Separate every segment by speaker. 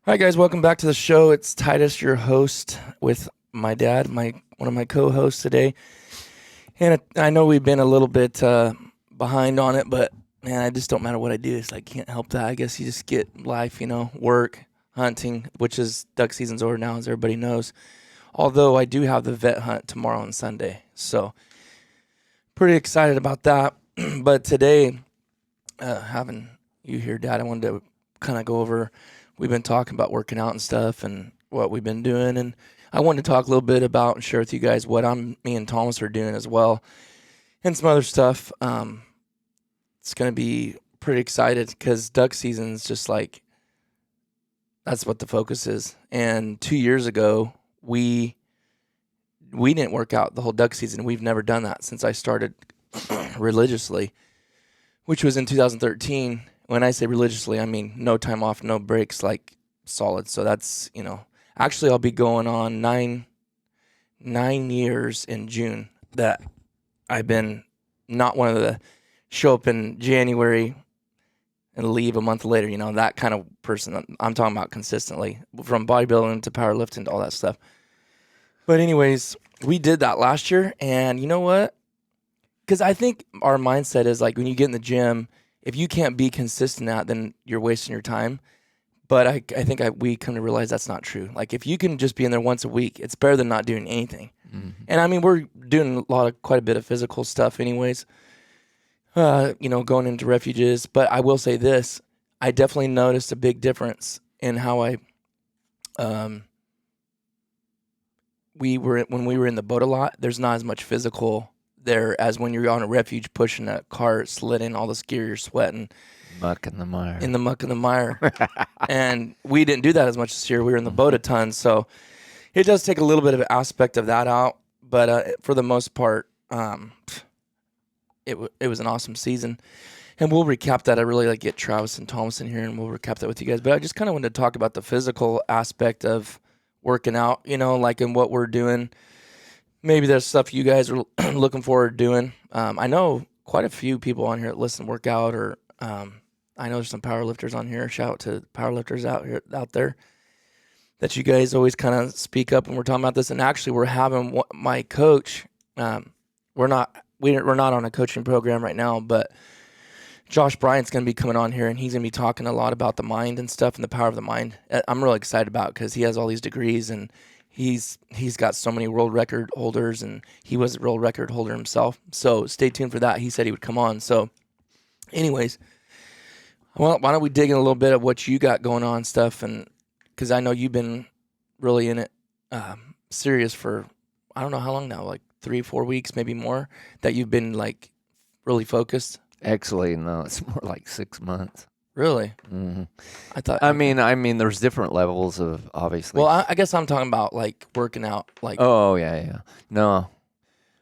Speaker 1: Hi guys, welcome back to the show. It's Titus, your host, with my dad, one of my co-hosts today. And I know we've been a little bit behind on it, but man, I just don't matter what I do. It's like can't help that. I guess you just get life, work, hunting, which is duck season's over now, as everybody knows. Although I do have the vet hunt tomorrow and Sunday, so pretty excited about that. But today, having you here, Dad, I wanted to kind of go over. We've been talking about working out and stuff and what we've been doing. And I wanted to talk a little bit about and share with you guys what me and Thomas are doing as well and some other stuff. It's going to be pretty excited because duck season is just like, that's what the focus is. And 2 years ago, we didn't work out the whole duck season. We've never done that since I started religiously, which was in 2013. When I say religiously, I mean no time off, no breaks, like solid. So that's, actually I'll be going on nine years in June that I've been not one of the show up in January and leave a month later, that kind of person. I'm talking about consistently from bodybuilding to powerlifting to all that stuff. But anyways, we did that last year, and you know what? Because I think our mindset is like when you get in the gym, if you can't be consistent at, then you're wasting your time. But I think we come to realize that's not true. Like if you can just be in there once a week, it's better than not doing anything. Mm-hmm. And I mean, we're doing quite a bit of physical stuff anyways, going into refuges. But I will say this, I definitely noticed a big difference in how when we were in the boat a lot, there's not as much physical there as when you're on a refuge pushing a cart, slitting all this gear, you're sweating.
Speaker 2: Muck in the mire.
Speaker 1: In the muck and the mire. And we didn't do that as much this year. We were in the boat a ton. So it does take a little bit of an aspect of that out. But for the most part, it was an awesome season. And we'll recap that. I really get Travis and Thomas in here, and we'll recap that with you guys. But I just kind of wanted to talk about the physical aspect of working out, in what we're doing. Maybe there's stuff you guys are looking forward to doing. I know quite a few people on here that listen to work out, or I know there's some powerlifters on here. Shout out to powerlifters out there that you guys always kind of speak up when we're talking about this. And actually, we're having my coach. We're not on a coaching program right now, but Josh Bryant's going to be coming on here, and he's going to be talking a lot about the mind and stuff and the power of the mind. I'm really excited about because he has all these degrees, and he's got so many world record holders, and he was a world record holder himself. So stay tuned for that. He said he would come on. So anyways, well, why don't we dig in a little bit of what you got going on stuff, and because I know you've been really in it serious for, I don't know how long now, like 3-4 weeks, maybe more, that you've been really focused.
Speaker 2: Actually, no, it's more like 6 months.
Speaker 1: Really?
Speaker 2: Mm-hmm.
Speaker 1: I thought.
Speaker 2: I mean, there's different levels of obviously.
Speaker 1: Well, I guess I'm talking about working out.
Speaker 2: Oh yeah. No.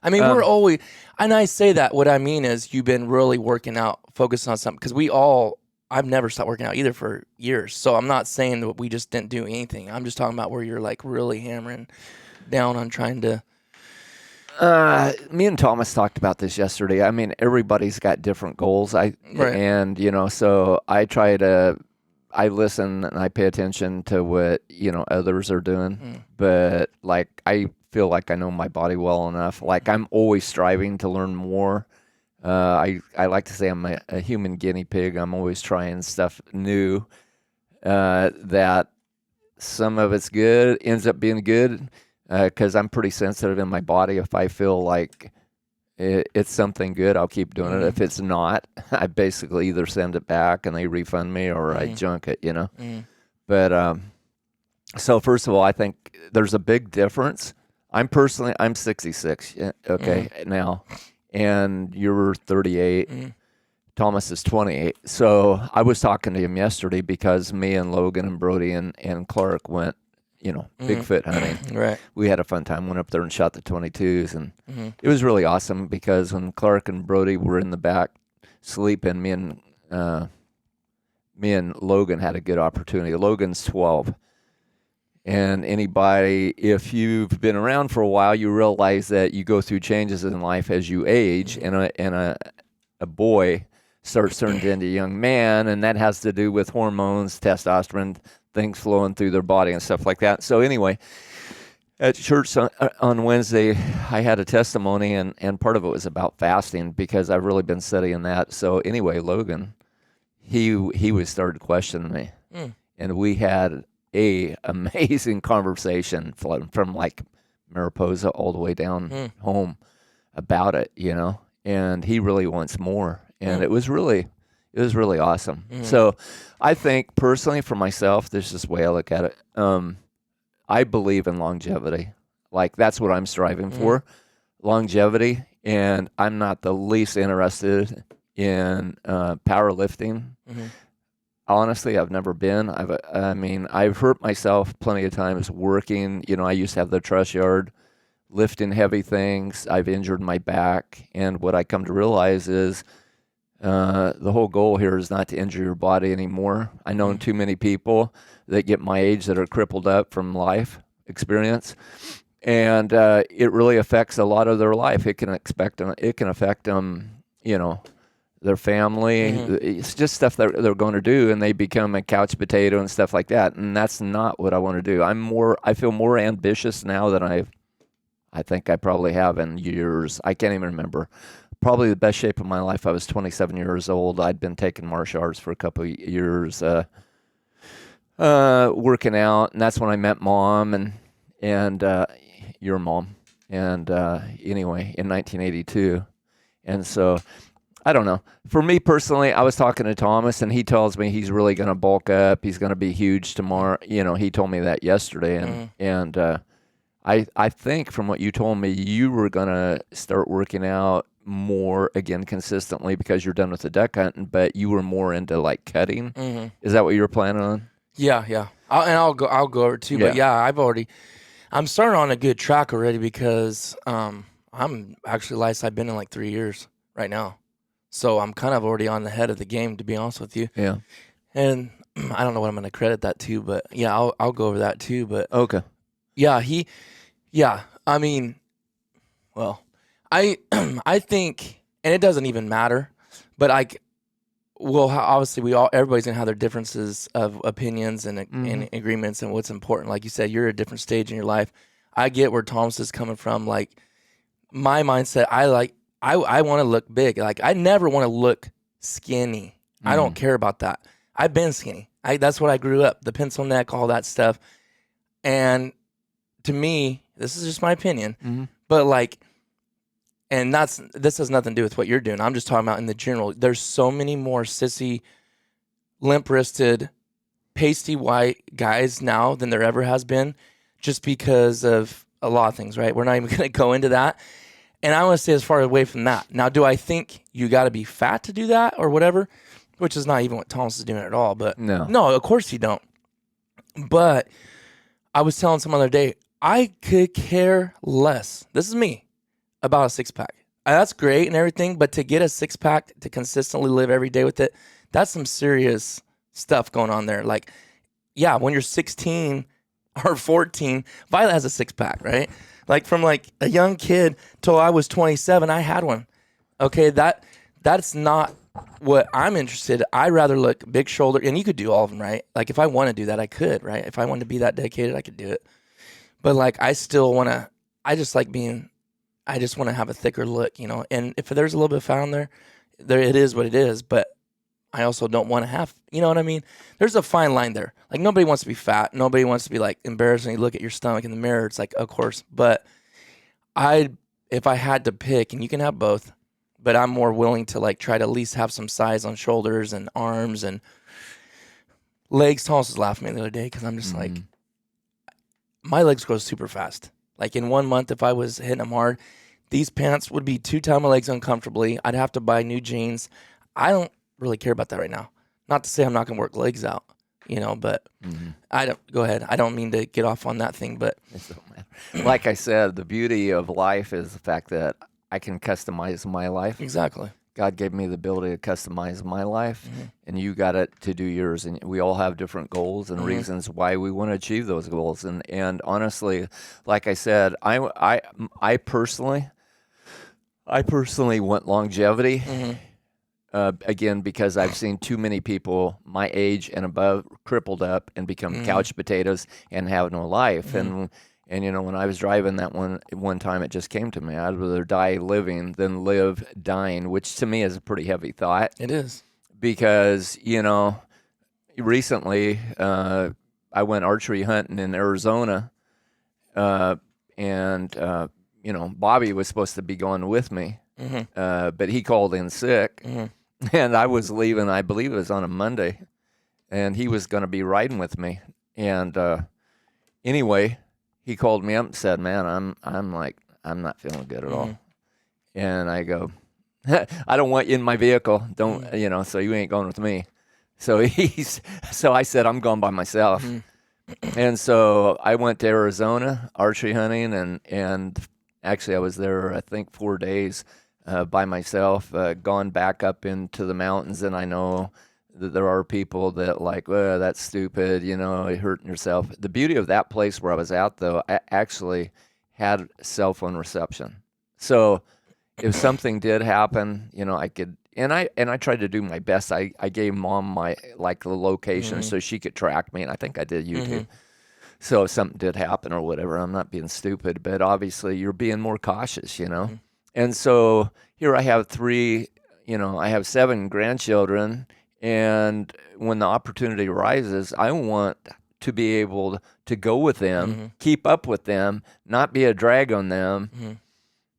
Speaker 1: I mean, we're always, and I say that. What I mean is, you've been really working out, focusing on something. Because I've never stopped working out either for years. So I'm not saying that we just didn't do anything. I'm just talking about where you're really hammering down on trying to.
Speaker 2: Me and Thomas talked about this yesterday. I mean, everybody's got different goals. So I listen and I pay attention to what, others are doing. Mm. But I feel like I know my body well enough. I'm always striving to learn more. I like to say I'm a human guinea pig. I'm always trying stuff new, that some of it's good, ends up being good. Because I'm pretty sensitive in my body. If I feel like it's something good, I'll keep doing it. If it's not, I basically either send it back and they refund me, or I junk it, But so first of all, I think there's a big difference. I'm 66, now, and you're 38. Thomas is 28. So I was talking to him yesterday because me and Logan and Brody and Clark went, Bigfoot hunting.
Speaker 1: Right.
Speaker 2: We had a fun time. Went up there and shot the 22s, and it was really awesome because when Clark and Brody were in the back sleeping, me and Logan had a good opportunity. Logan's 12. And anybody, if you've been around for a while, you realize that you go through changes in life as you age, and a boy starts turning into a young man, and that has to do with hormones, testosterone, things flowing through their body and stuff like that. So anyway, at church on Wednesday, I had a testimony, and part of it was about fasting because I've really been studying that. So anyway, Logan, he started questioning me, and we had a amazing conversation from like Mariposa all the way down home about it, and he really wants more, and it was really awesome. So I think personally for myself, this is the way I look at it. I believe in longevity. Like that's what I'm striving for, longevity. And I'm not the least interested in powerlifting. Honestly, I've never been. I've hurt myself plenty of times working. I used to have the truss yard, lifting heavy things. I've injured my back. And what I come to realize is the whole goal here is not to injure your body anymore. I know too many people that get my age that are crippled up from life experience, and it really affects a lot of their life. It can affect them, their family. It's just stuff that they're going to do, and they become a couch potato and stuff like that. And that's not what I want to do. I feel more ambitious now than I think I probably have in years. I can't even remember. Probably the best shape of my life. I was 27 years old. I'd been taking martial arts for a couple of years, working out, and that's when I met Mom and your mom. And anyway, in 1982, and so I don't know. For me personally, I was talking to Thomas, and he tells me he's really going to bulk up. He's going to be huge tomorrow. He told me that yesterday, and I think from what you told me, you were going to start working out more again consistently because you're done with the duck hunting, but you were more into like cutting. Is that what you were planning on?
Speaker 1: Yeah. I'll go over too. But yeah, I'm starting on a good track already because I'm actually lightest I've been in like 3 years right now. So I'm kind of already on the head of the game, to be honest with you.
Speaker 2: Yeah.
Speaker 1: And I don't know what I'm going to credit that to, but yeah, I'll go over that too. But
Speaker 2: okay.
Speaker 1: Yeah, I mean, well, I think, and it doesn't even matter, but obviously everybody's gonna have their differences of opinions and agreements and what's important. Like you said, you're at a different stage in your life. I get where Thomas is coming from. Like my mindset, I want to look big. Like I never want to look skinny. I don't care about that. I've been skinny. That's what I grew up. The pencil neck, all that stuff. And to me, this is just my opinion, but like, and this has nothing to do with what you're doing. I'm just talking about in the general. There's so many more sissy, limp-wristed, pasty white guys now than there ever has been, just because of a lot of things, right? We're not even going to go into that. And I want to stay as far away from that. Now, do I think you got to be fat to do that or whatever? Which is not even what Thomas is doing at all. But no, of course you don't. But I was telling some other day, I could care less. This is me. About a six-pack. That's great and everything, but to get a six-pack, to consistently live every day with it, that's some serious stuff going on there. Like, yeah, when you're 16 or 14, Violet has a six-pack, right? Like, from like a young kid till I was 27, I had one. Okay, that's not what I'm interested in. I'd rather look big shoulder, and you could do all of them, right? Like, if I want to do that, I could, right? If I wanted to be that dedicated, I could do it. But, like, I just want to have a thicker look, and if there's a little bit of fat on there, it is what it is, but I also don't want to have, you know what I mean? There's a fine line there. Like, nobody wants to be fat. Nobody wants to be, like, embarrassed when you look at your stomach in the mirror. It's like, of course. But if I had to pick, and you can have both, but I'm more willing to, like, try to at least have some size on shoulders and arms and legs. Thomas was laughing at me the other day because I'm just like, my legs grow super fast. Like in 1 month, if I was hitting them hard, these pants would be 2 times my legs uncomfortably. I'd have to buy new jeans. I don't really care about that right now. Not to say I'm not going to work legs out, but go ahead. I don't mean to get off on that thing, but.
Speaker 2: Like I said, the beauty of life is the fact that I can customize my life.
Speaker 1: Exactly.
Speaker 2: God gave me the ability to customize my life, and you got it to do yours. And we all have different goals and reasons why we want to achieve those goals. And honestly, like I said, I personally want longevity. again, because I've seen too many people my age and above crippled up and become couch potatoes and have no life. And you know, when I was driving that one time, it just came to me. I'd rather die living than live dying, which to me is a pretty heavy thought.
Speaker 1: It is.
Speaker 2: Because, you know, recently I went archery hunting in Arizona, and you know, Bobby was supposed to be going with me, but he called in sick, and I was leaving, I believe it was on a Monday, and he was going to be riding with me. And anyway, he called me up and said, man, I'm not feeling good at all. And I go, I don't want you in my vehicle. Don't, you know, so you ain't going with me. So so I said, I'm going by myself. And so I went to Arizona archery hunting, and actually I was there, I think 4 days by myself, gone back up into the mountains. And I know that there are people that like, well, that's stupid, you know, you're hurting yourself. The beauty of that place where I was at, though, I actually had cell phone reception. So if something did happen, you know, I could, and I tried to do my best. I gave Mom my, like, the location so she could track me, and I think I did YouTube. So if something did happen or whatever, I'm not being stupid, but obviously you're being more cautious, you know. And so here I have I have 7 grandchildren, and when the opportunity arises, I want to be able to go with them, keep up with them, not be a drag on them.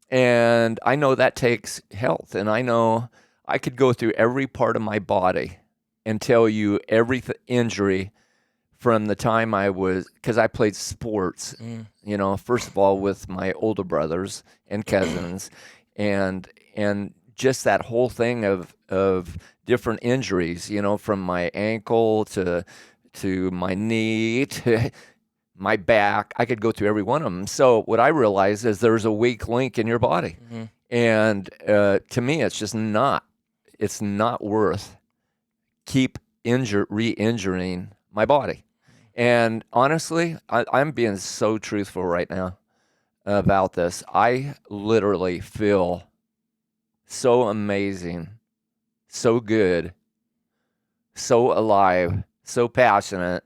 Speaker 2: And I know that takes health, and I know I could go through every part of my body and tell you every injury from the time because I played sports, you know, first of all with my older brothers and cousins, and just that whole thing of different injuries, you know, from my ankle to my knee to my back. I could go through every one of them. So what I realized is there's a weak link in your body. And to me, it's not worth keep re-injuring my body. And honestly, I'm being so truthful right now about this. I literally feel so amazing, so good, so alive, so passionate,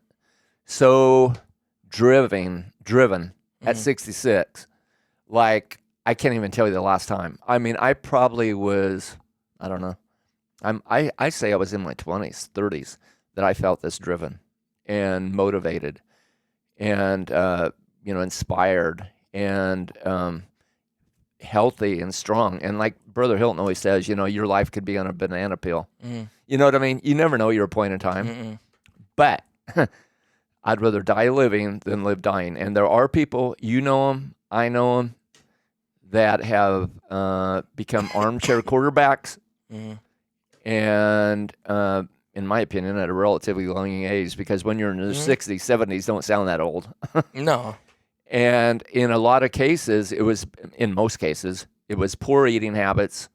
Speaker 2: so driven at 66. Like, I can't even tell you the last time. I mean, I probably was, I don't know. I say I was in my 20s, 30s that I felt this driven and motivated and, you know, inspired and healthy and strong. And like Brother Hilton always says, you know, your life could be on a banana peel. You know what I mean? You never know your point in time. But I'd rather die living than live dying. And there are people, you know them, I know them, that have become armchair quarterbacks. And in my opinion, at a relatively young age, because when you're in your 60s, 70s, don't sound that old.
Speaker 1: No.
Speaker 2: And in a lot of cases, in most cases, it was poor eating habits,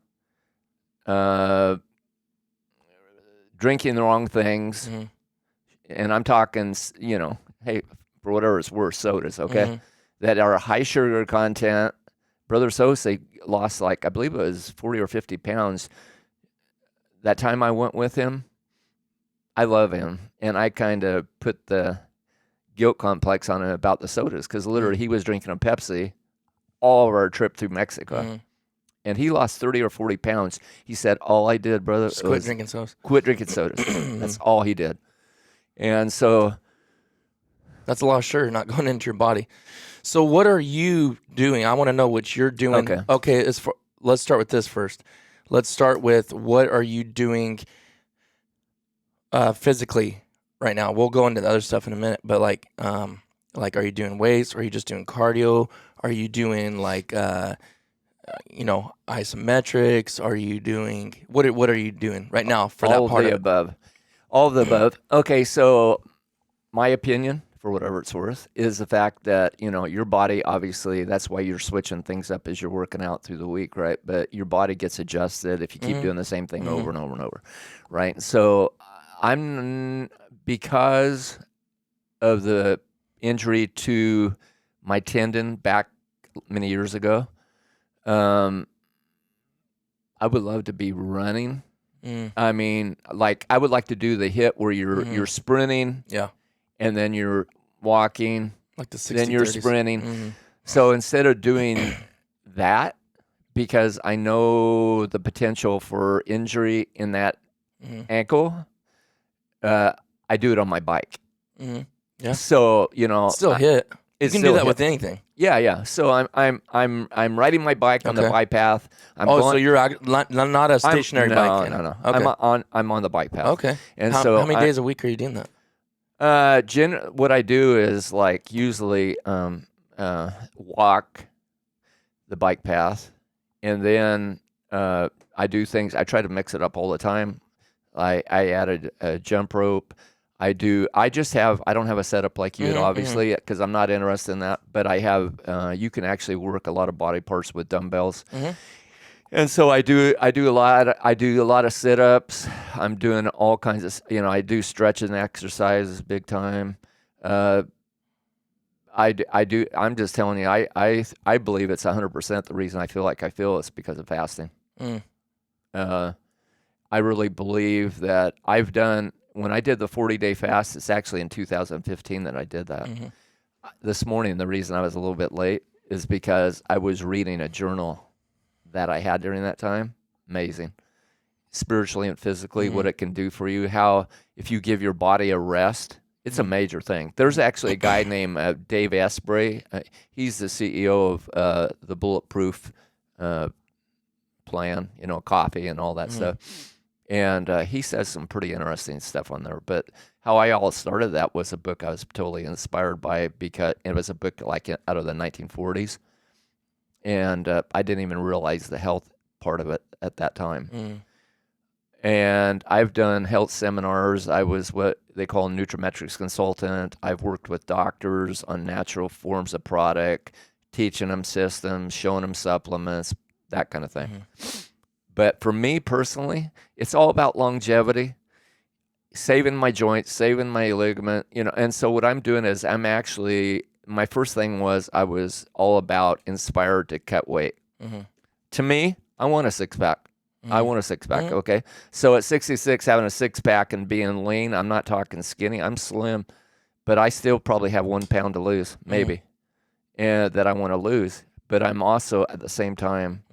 Speaker 2: drinking the wrong things. And I'm talking, you know, hey, for whatever it's worth, sodas, okay, that are high sugar content. Brother Sose lost, like, I believe it was 40 or 50 pounds. That time I went with him, I love him. And I kind of put the guilt complex on him about the sodas, because literally he was drinking a Pepsi all of our trip through Mexico. And he lost 30 or 40 pounds. He said, all I did, brother,
Speaker 1: Just quit drinking sodas.
Speaker 2: Quit drinking sodas. That's all he did. And so
Speaker 1: that's a lot of sugar not going into your body. So what are you doing? I want to know what you're doing. Okay, let's start with this first. Let's start with, what are you doing physically right now? We'll go into the other stuff in a minute, but like are you doing weights? Are you just doing cardio? Are you doing like you know, isometrics? Are you doing what are you doing right now for that part of it?
Speaker 2: All of the above. Okay, so my opinion, for whatever it's worth, is the fact that, you know, your body, obviously, that's why you're switching things up as you're working out through the week, right? But your body gets adjusted if you keep doing the same thing over and over and over, right? So because of the injury to my tendon back many years ago, I would love to be running I mean, like I would like to do the hit where you're sprinting, and then you're walking,
Speaker 1: like the 60,
Speaker 2: then you're
Speaker 1: 30s.
Speaker 2: sprinting. So instead of doing that, because I know the potential for injury in that ankle, I do it on my bike.
Speaker 1: Yeah.
Speaker 2: So
Speaker 1: Still hit. You can do that with anything.
Speaker 2: Yeah. So I'm riding my bike on the bike path.
Speaker 1: So you're not a stationary bike.
Speaker 2: No.
Speaker 1: Okay.
Speaker 2: I'm on the bike path.
Speaker 1: Okay.
Speaker 2: And
Speaker 1: how many days a week are you doing that?
Speaker 2: What I do is like usually walk the bike path, and then I do things. I try to mix it up all the time. I added a jump rope. I don't have a setup like you, obviously, because I'm not interested in that. But I have. You can actually work a lot of body parts with dumbbells, and so I do a lot. I do a lot of sit-ups. I'm doing all kinds of. I do stretching exercises big time. I do. I'm just telling you. I believe it's 100% the reason I feel like I feel is because of fasting. I really believe that I've done. When I did the 40-day fast, it's actually in 2015 that I did that. This morning, the reason I was a little bit late is because I was reading a journal that I had during that time. Amazing. Spiritually and physically, what it can do for you. How, if you give your body a rest, it's a major thing. There's actually a guy named Dave Asprey. He's the CEO of the Bulletproof plan, coffee and all that stuff. And he says some pretty interesting stuff on there. But how I all started that was a book I was totally inspired by, because it was a book like out of the 1940s. And I didn't even realize the health part of it at that time. And I've done health seminars. I was what they call a nutrimetrics consultant. I've worked with doctors on natural forms of product, teaching them systems, showing them supplements, that kind of thing. But for me personally, it's all about longevity, saving my joints, saving my ligament, And so what I'm doing is my first thing was I was all about inspired to cut weight. To me, I want a six-pack. I want a six-pack, okay? So at 66, having a six-pack and being lean, I'm not talking skinny. I'm slim, but I still probably have 1 pound to lose, maybe, and that I want to lose. But I'm also, at the same time,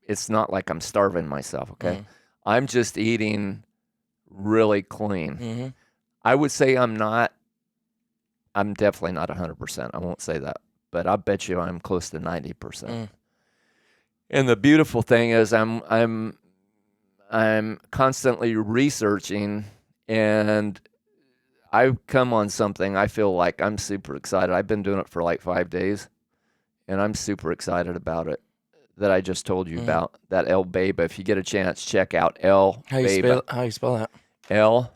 Speaker 2: it's not like I'm starving myself, okay? I'm just eating really clean. I would say I'm definitely not 100%. I won't say that. But I bet you I'm close to 90%. And the beautiful thing is I'm constantly researching, and I've come on something I feel like I'm super excited. I've been doing it for like 5 days, and I'm super excited about it. That I just told you about, that L Beba. If you get a chance, check out L Beba.
Speaker 1: How you spell that?
Speaker 2: L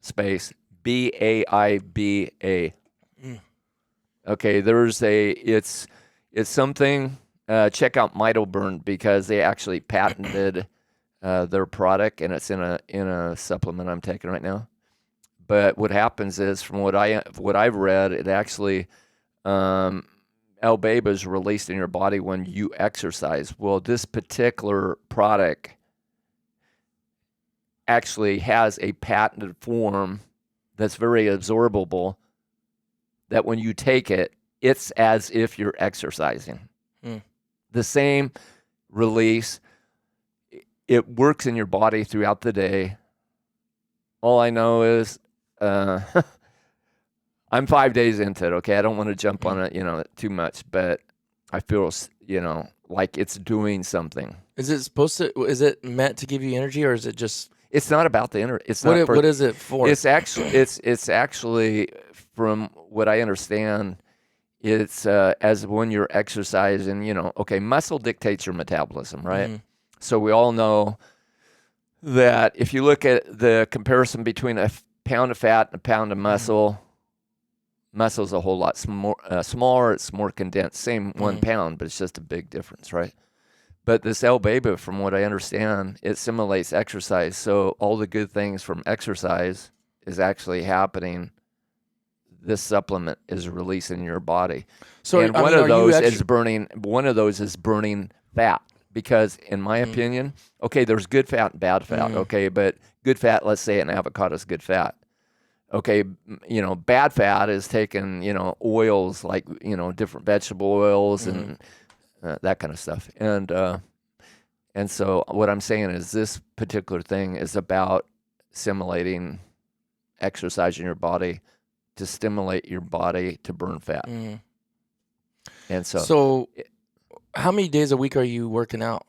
Speaker 2: space BAIBA. Okay, it's something. Check out Mitoburn, because they actually patented their product, and it's in a supplement I'm taking right now. But what happens is, from what I've read, it actually L-Beta is released in your body when you exercise. Well, this particular product actually has a patented form that's very absorbable, that when you take it, it's as if you're exercising. The same release. It works in your body throughout the day. All I know is I'm 5 days into it, okay? I don't want to jump on it, too much, but I feel, like it's doing something.
Speaker 1: Is it meant to give you energy, or is it just...
Speaker 2: It's not about the energy.
Speaker 1: What is it for?
Speaker 2: It's actually, from what I understand, it's as when you're exercising, okay, muscle dictates your metabolism, right? So we all know that if you look at the comparison between a pound of fat and a pound of muscle, muscle's a whole lot smaller, it's more condensed. Same 1 pound, but it's just a big difference, right? But this L-Beta, from what I understand, it simulates exercise. So all the good things from exercise is actually happening. This supplement is releasing in your body. So, and one of those is burning fat, because in my opinion, okay, there's good fat and bad fat, okay, but good fat, let's say an avocado is good fat. Okay, bad fat is taking, oils like, different vegetable oils and that kind of stuff. And so what I'm saying is this particular thing is about simulating exercise in your body to stimulate your body to burn fat. And
Speaker 1: so how many days a week are you working out?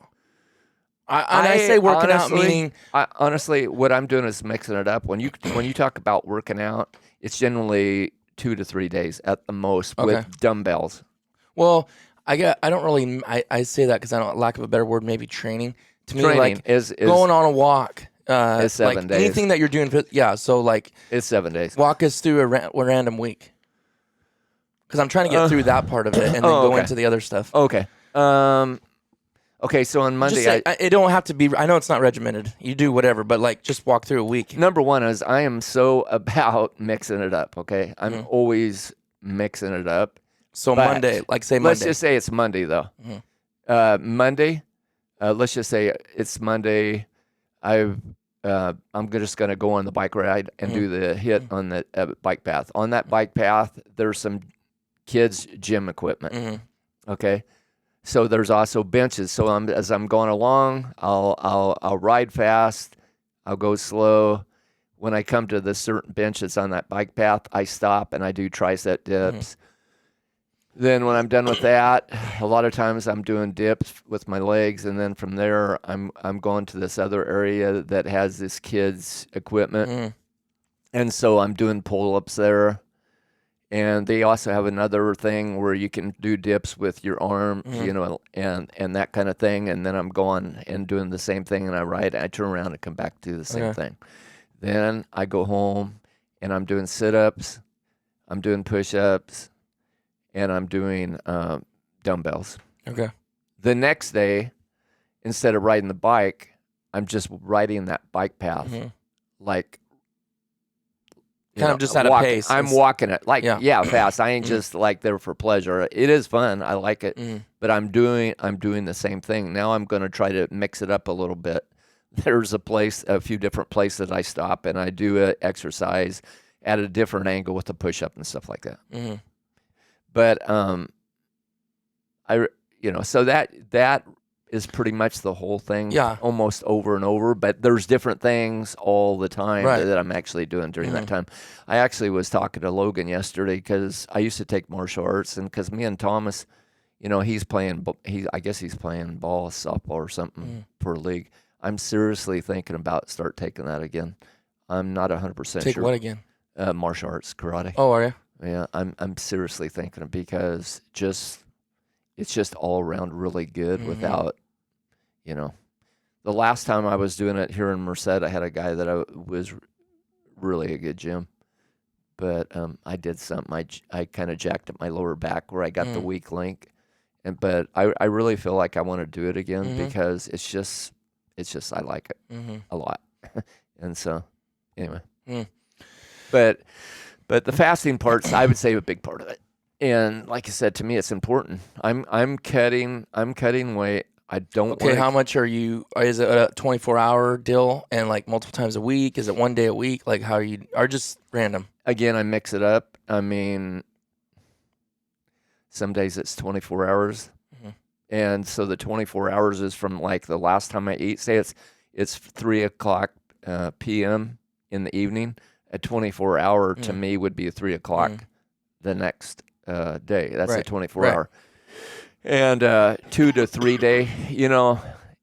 Speaker 1: I say working out meaning
Speaker 2: honestly, what I'm doing is mixing it up. When you talk about working out, it's generally 2 to 3 days at the most with dumbbells.
Speaker 1: Well, I don't really. I say that because I don't, lack of a better word, maybe training. To me,
Speaker 2: Training
Speaker 1: like
Speaker 2: is
Speaker 1: going on a walk.
Speaker 2: Is 7
Speaker 1: like
Speaker 2: days.
Speaker 1: Anything that you're doing. So like
Speaker 2: it's 7 days.
Speaker 1: Walk us through a random week. Because I'm trying to get through that part of it and then go into the other stuff.
Speaker 2: Okay. Okay, so on Monday,
Speaker 1: it don't have to be. I know it's not regimented. You do whatever, but like just walk through a week.
Speaker 2: Number one is I am so about mixing it up. Okay, I'm always mixing it up.
Speaker 1: So Monday, say Monday.
Speaker 2: Let's just say it's Monday though. Monday. Let's just say it's Monday. I'm just going to go on the bike ride and do the hit on the bike path. On that bike path, there's some kids' gym equipment. Okay. So there's also benches. So as I'm going along, I'll ride fast. I'll go slow. When I come to the certain benches on that bike path, I stop and I do tricep dips. Then when I'm done with that, a lot of times I'm doing dips with my legs, and then from there I'm going to this other area that has this kids' equipment, and so I'm doing pull-ups there. And they also have another thing where you can do dips with your arm, and that kind of thing. And then I'm going and doing the same thing, and I ride, and I turn around and come back to do the same thing. Then I go home, and I'm doing sit-ups, I'm doing push-ups, and I'm doing dumbbells. Okay. The next day, instead of riding the bike, I'm just riding that bike path, like
Speaker 1: kind of just at a pace.
Speaker 2: I'm walking it fast. I ain't just like there for pleasure. It is fun. I like it, but I'm doing the same thing. Now I'm going to try to mix it up a little bit. There's a few different places I stop and I do an exercise at a different angle with a push up and stuff like that. But so that is pretty much the whole thing, almost over and over. But there's different things all the time that I'm actually doing during that time. I actually was talking to Logan yesterday because I used to take martial arts, and because me and Thomas, he's playing. I guess he's playing softball or something for a league. I'm seriously thinking about start taking that again. I'm not 100% sure.
Speaker 1: Take what again?
Speaker 2: Martial arts, karate.
Speaker 1: Oh, are you?
Speaker 2: Yeah, I'm seriously thinking it because it's just all around really good without, the last time I was doing it here in Merced, I had a guy that was really a good gym, but I did something. I kind of jacked up my lower back where I got the weak link, but I really feel like I want to do it again because it's just I like it a lot, and so anyway, But the fasting part's, I would say, a big part of it. And like I said, to me, it's important. I'm cutting weight. I don't.
Speaker 1: Okay, how much are you? Is it a 24-hour deal and like multiple times a week? Is it one day a week? Like how are you? Or just random?
Speaker 2: Again, I mix it up. I mean, some days it's 24 hours, and so the 24 hours is from like the last time I eat. Say it's 3:00 p.m. in the evening. A 24-hour to me would be a 3:00 the next day. That's a 24-hour. And 2 to 3 day,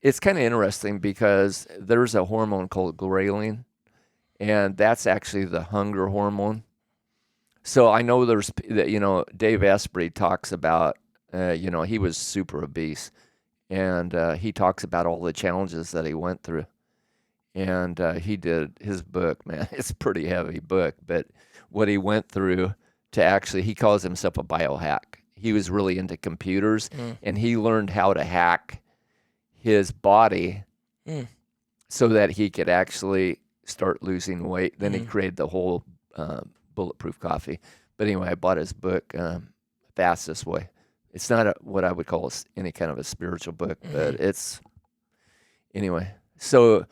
Speaker 2: it's kind of interesting because there's a hormone called ghrelin, and that's actually the hunger hormone. So I know there's, Dave Asprey talks about, he was super obese, and he talks about all the challenges that he went through. And he did his book, man. It's a pretty heavy book, but what he went through to actually, he calls himself a biohack. He was really into computers, and he learned how to hack his body so that he could actually start losing weight. Then he created the whole Bulletproof Coffee. But anyway, I bought his book, Fastest Way. It's not what I would call any kind of a spiritual book, but it's anyway. So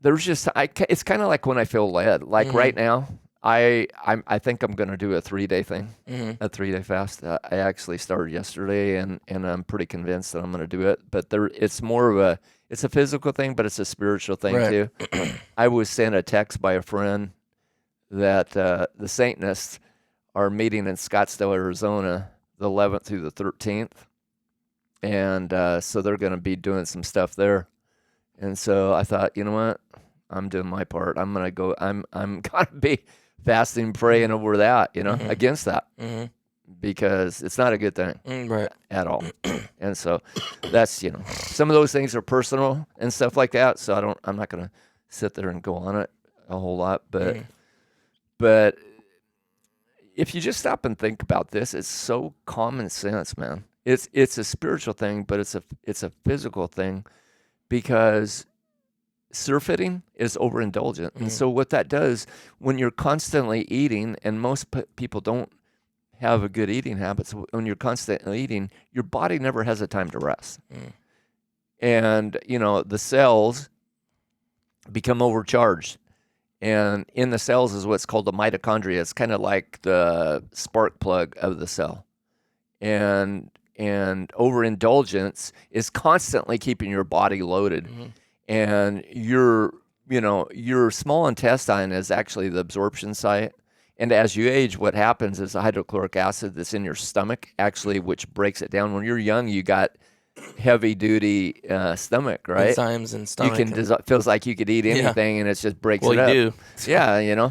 Speaker 2: there's just it's kind of like when I feel led. Like right now, I think I'm going to do a 3-day thing, a 3-day fast. I actually started yesterday, and I'm pretty convinced that I'm going to do it. But it's more of it's a physical thing, but it's a spiritual thing too. I was sent a text by a friend that the Satanists are meeting in Scottsdale, Arizona, the 11th through the 13th, and so they're going to be doing some stuff there. And so I thought, you know what? I'm doing my part. I'm gonna go. I'm gonna be fasting, praying over that. Against that, because it's not a good thing, at all. And so that's some of those things are personal and stuff like that. So I'm not gonna sit there and go on it a whole lot. But if you just stop and think about this, it's so common sense, man. It's a spiritual thing, but it's a physical thing. Because surfeiting is overindulgent. And so what that does, when you're constantly eating, and most people don't have a good eating habit, so when you're constantly eating, your body never has a time to rest. And, the cells become overcharged. And in the cells is what's called the mitochondria. It's kind of like the spark plug of the cell. And overindulgence is constantly keeping your body loaded. And your small intestine is actually the absorption site. And as you age, what happens is the hydrochloric acid that's in your stomach actually, which breaks it down. When you're young, you got heavy duty stomach, right?
Speaker 1: Enzymes and stomach.
Speaker 2: Feels like you could eat anything, and it just breaks it up.
Speaker 1: Well, you do.
Speaker 2: Yeah,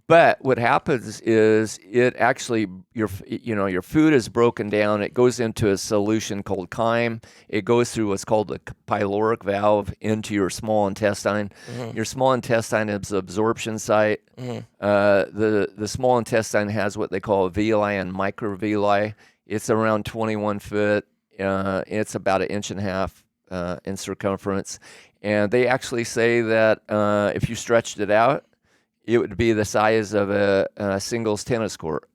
Speaker 2: But what happens is it actually your food is broken down. It goes into a solution called chyme. It goes through what's called the pyloric valve into your small intestine. Your small intestine is the absorption site. The small intestine has what they call a villi and microvilli. It's around 21 foot. It's about 1.5 inches in circumference. And they actually say that if you stretched it out, it would be the size of a singles tennis court,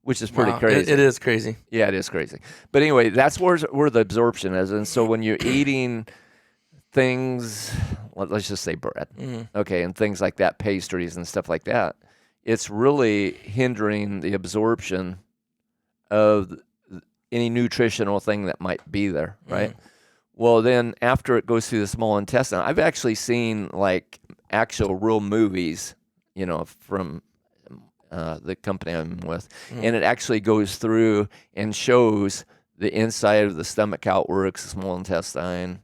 Speaker 2: which is pretty crazy.
Speaker 1: It is crazy.
Speaker 2: Yeah, it is crazy. But anyway, that's where the absorption is. And so when you're eating things, let's just say bread, okay, and things like that, pastries and stuff like that, it's really hindering the absorption of any nutritional thing that might be there, right? Well, then after it goes through the small intestine, I've actually seen actual real movies, from the company I'm with, and it actually goes through and shows the inside of the stomach, how it works, the small intestine,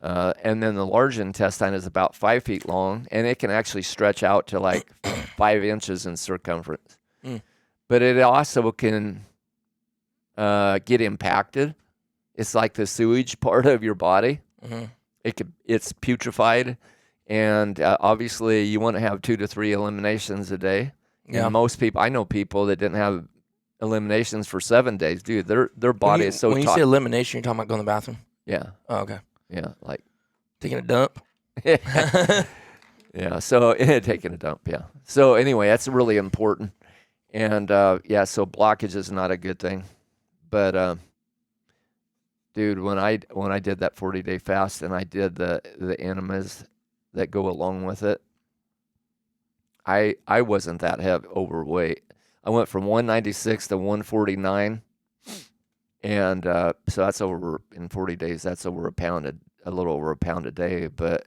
Speaker 2: and then the large intestine is about 5 feet long, and it can actually stretch out to 5 inches in circumference. But it also can get impacted. It's like the sewage part of your body. It's putrefied. And obviously, you want to have 2 to 3 eliminations a day. Yeah. And most people, I know people that didn't have eliminations for 7 days. Dude, their body is so.
Speaker 1: When you say elimination, you're talking about going to the bathroom.
Speaker 2: Yeah.
Speaker 1: Oh, okay.
Speaker 2: Yeah,
Speaker 1: taking a dump.
Speaker 2: Yeah. So taking a dump. Yeah. So anyway, that's really important. And so blockage is not a good thing. But dude, when I did that 40-day fast and I did the enemas that go along with it, I wasn't that overweight. I went from 196 to 149, and so that's over in 40 days. That's over a little over a pound a day. But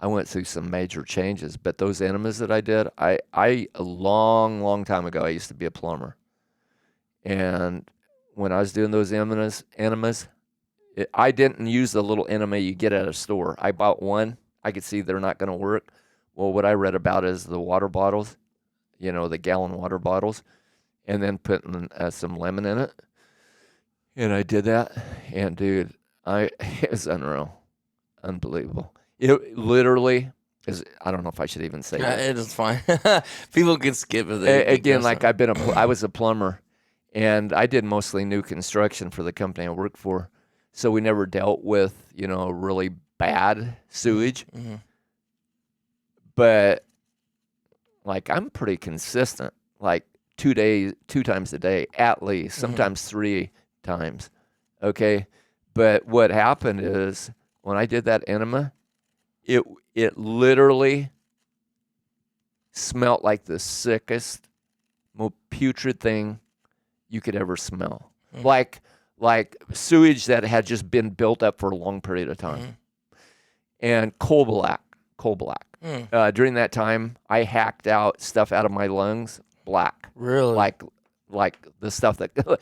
Speaker 2: I went through some major changes. But those enemas that I did, I a long time ago, I used to be a plumber, and when I was doing those enemas, I didn't use the little enema you get at a store. I bought one. I could see they're not going to work. Well, what I read about is the water bottles, the gallon water bottles, and then putting some lemon in it. And I did that, and dude, it was unbelievable. It literally is. I don't know if I should even say that.
Speaker 1: It is fine. People can skip it.
Speaker 2: Again, I was a plumber, and I did mostly new construction for the company I worked for, so we never dealt with really bad sewage. But I'm pretty consistent. 2 times a day, at least, sometimes 3 times. Okay. But what happened is when I did that enema, it literally smelled like the sickest, most putrid thing you could ever smell. Like sewage that had just been built up for a long period of time. And coal black. During that time, I hacked out stuff out of my lungs, black.
Speaker 1: Really?
Speaker 2: Like the stuff that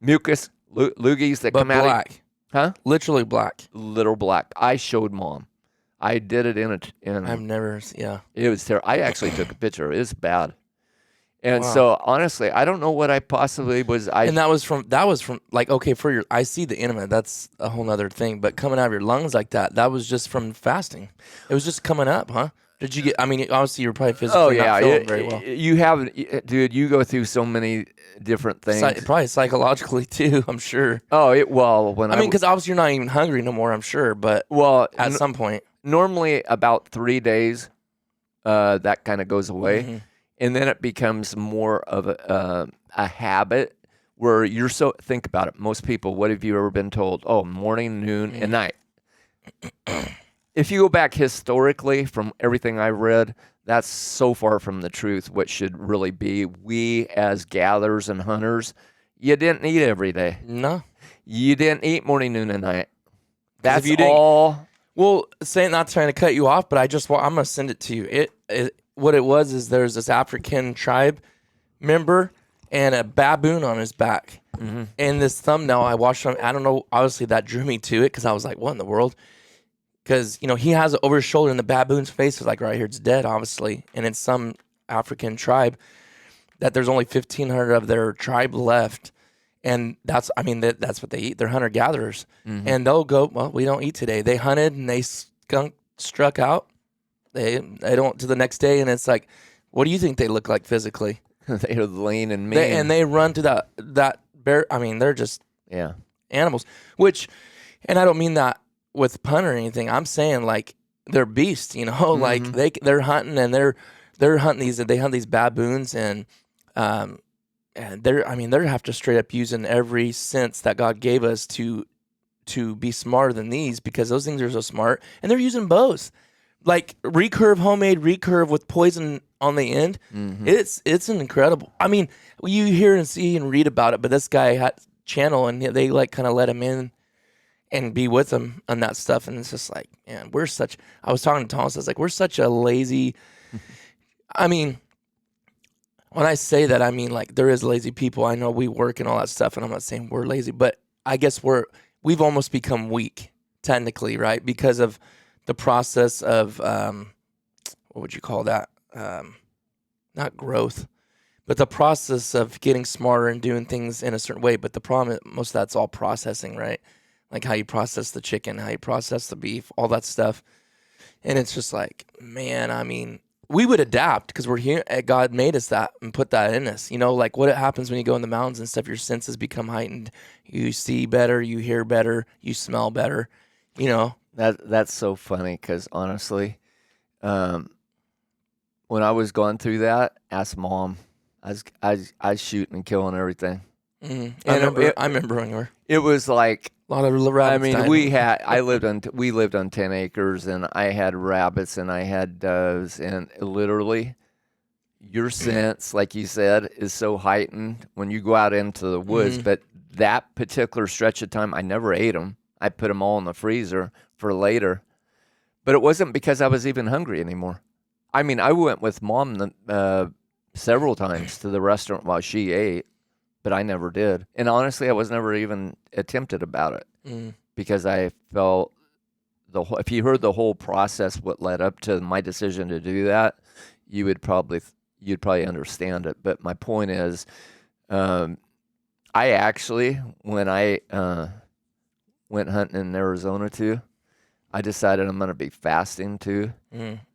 Speaker 2: mucus, loogies that come out.
Speaker 1: But black.
Speaker 2: Huh?
Speaker 1: Literally black.
Speaker 2: Little black. I showed Mom. I did it in
Speaker 1: I've never,
Speaker 2: It was terrible. I actually took a picture. It was bad. And so honestly, I don't know what I possibly was.
Speaker 1: And that was from like, okay, I see the enema. That's a whole nother thing. But coming out of your lungs like that was just from fasting. It was just coming up, huh? Did you get, I mean, obviously you're probably physically not feeling very well.
Speaker 2: You have, dude, you go through so many different things.
Speaker 1: Probably psychologically too, I'm sure.
Speaker 2: Oh,
Speaker 1: because obviously you're not even hungry no more, I'm sure. But at some point.
Speaker 2: Normally about 3 days, that kind of goes away. And then it becomes more of a habit where think about it. Most people, what have you ever been told? Oh, morning, noon, and night. If you go back historically from everything I've read, that's so far from the truth. What should really be, we as gatherers and hunters, you didn't eat every day.
Speaker 1: No.
Speaker 2: You didn't eat morning, noon, and night. That's all.
Speaker 1: Well, not trying to cut you off, but I'm going to send it to you. What it was is there's this African tribe member and a baboon on his back. And this thumbnail I watched on, I don't know, obviously that drew me to it because I was like, what in the world? Because, he has it over his shoulder and the baboon's face is like right here, it's dead, obviously. And it's some African tribe that there's only 1,500 of their tribe left. And that's what they eat. They're hunter-gatherers. And they'll go, well, we don't eat today. They hunted and they struck out. They don't to the next day. And it's like, what do you think they look like physically?
Speaker 2: They're lean and mean.
Speaker 1: And they run to that bear. I mean, they're just animals. And I don't mean that with pun or anything. I'm saying like they're beasts, like they're hunting and they're hunting they hunt these baboons and they're have to straight up using every sense that God gave us to be smarter than these because those things are so smart and they're using bows. Like homemade recurve with poison on the end. It's an incredible. I mean, you hear and see and read about it, but this guy had channel and they like kind of let him in and be with him on that stuff. And it's just like, man, I was talking to Thomas, I was like, we're such a lazy, I mean, when I say that, I mean, like, there is lazy people. I know we work and all that stuff, and I'm not saying we're lazy, but I guess we've almost become weak, technically, right? Because of the process of, what would you call that? Not growth, but the process of getting smarter and doing things in a certain way. But the problem, most of that's all processing, right? Like how you process the chicken, how you process the beef, all that stuff. And it's just like, man, I mean, we would adapt because we're here. God made us that and put that in us. Like what happens when you go in the mountains and stuff, your senses become heightened. You see better, you hear better, you smell better,
Speaker 2: That's so funny because honestly, when I was going through that, ask Mom. I was shooting and killing everything.
Speaker 1: I remember when you were.
Speaker 2: It was like
Speaker 1: a lot of rabbits.
Speaker 2: I mean, we lived on 10 acres, and I had rabbits and I had doves, and literally, your sense, like you said, is so heightened when you go out into the woods. But that particular stretch of time, I never ate them. I put them all in the freezer for later. But it wasn't because I was even hungry anymore. I mean, I went with Mom several times to the restaurant while she ate, but I never did. And honestly, I was never even tempted about it because I felt if you heard the whole process, what led up to my decision to do that, you'd probably understand it. But my point is, I actually, when I went hunting in Arizona too, I decided I'm going to be fasting too.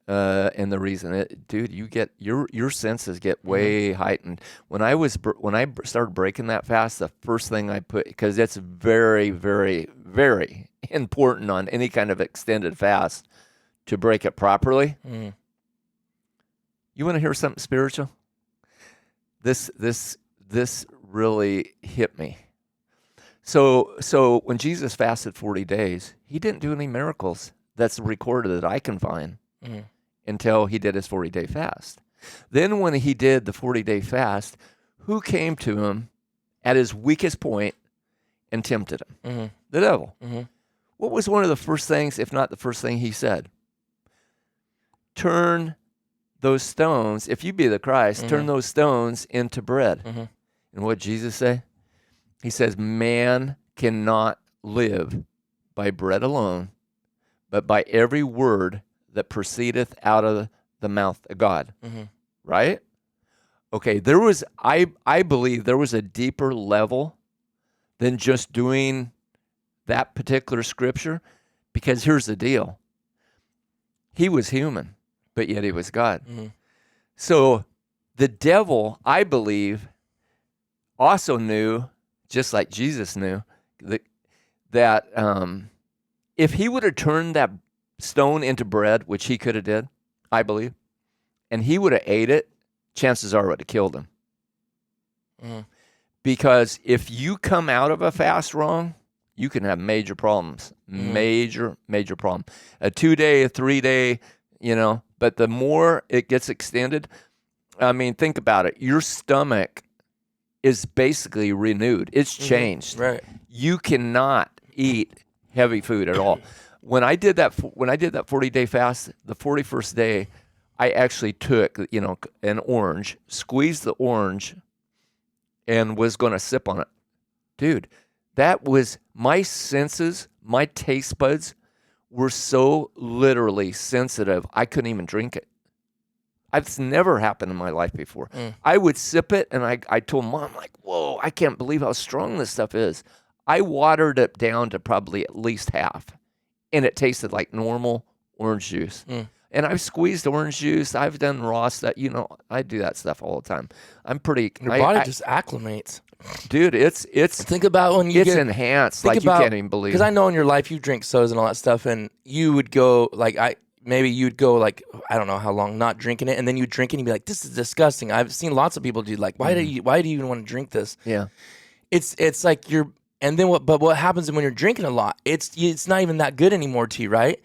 Speaker 2: And the reason dude, you get your senses get way heightened. When I started breaking that fast, the first thing I put, because it's very, very, very important on any kind of extended fast to break it properly. You want to hear something spiritual? this really hit me. So when Jesus fasted 40 days, he didn't do any miracles that's recorded that I can find until he did his 40-day fast. Then when he did the 40-day fast, who came to him at his weakest point and tempted him? The devil. What was one of the first things, if not the first thing he said? Turn those stones, if you be the Christ, turn those stones into bread. And what did Jesus say? He says, man cannot live by bread alone, but by every word that proceedeth out of the mouth of God. Right? Okay, I believe there was a deeper level than just doing that particular scripture, because here's the deal. He was human, but yet he was God. So the devil, I believe, also knew, just like Jesus knew, that if he would have turned that stone into bread, which he could have did, I believe, and he would have ate it, chances are it would have killed him. Because if you come out of a fast wrong, you can have major problems. Major problem. A 2-day, a 3-day, but the more it gets extended, I mean, think about it. Your stomach is basically renewed. It's changed.
Speaker 1: Right. You
Speaker 2: cannot eat heavy food at all. When I did that 40-day fast, the 41st day, I actually took, an orange, squeezed the orange, and was going to sip on it. Dude, that was my senses, my taste buds were so literally sensitive, I couldn't even drink it. It's never happened in my life before. I would sip it, and I told Mom, like, whoa, I can't believe how strong this stuff is. I watered it down to probably at least half, and it tasted like normal orange juice. And I've squeezed orange juice. I've done raw stuff. I do that stuff all the time. I'm pretty.
Speaker 1: Your body just acclimates.
Speaker 2: Dude, it's.
Speaker 1: Think about when you
Speaker 2: get enhanced, like you can't even believe.
Speaker 1: Because I know in your life you drink sodas and all that stuff, and you would go maybe you'd go like I don't know how long not drinking it, and then you drink it and you'd be like, this is disgusting. I've seen lots of people do like, why do you even want to drink this?
Speaker 2: Yeah,
Speaker 1: it's like you're. And then what happens when you're drinking a lot? It's not even that good anymore to you, right?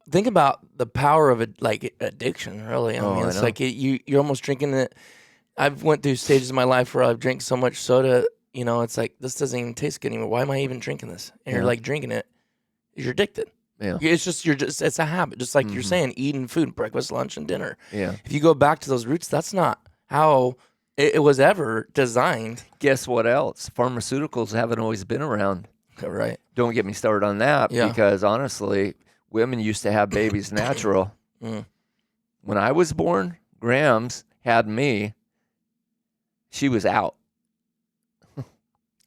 Speaker 1: Think about the power of addiction, really. I mean, it's like you're almost drinking it. I've went through stages in my life where I've drank so much soda, it's like, this doesn't even taste good anymore. Why am I even drinking this? And you're like drinking it. You're addicted. Yeah. It's a habit. Just like you're saying, eating food, breakfast, lunch, and dinner.
Speaker 2: Yeah.
Speaker 1: If you go back to those roots, that's not how it was ever designed.
Speaker 2: Guess what else? Pharmaceuticals haven't always been around.
Speaker 1: Right.
Speaker 2: Don't get me started on that because honestly, women used to have babies natural. When I was born, Grams had me. She was out.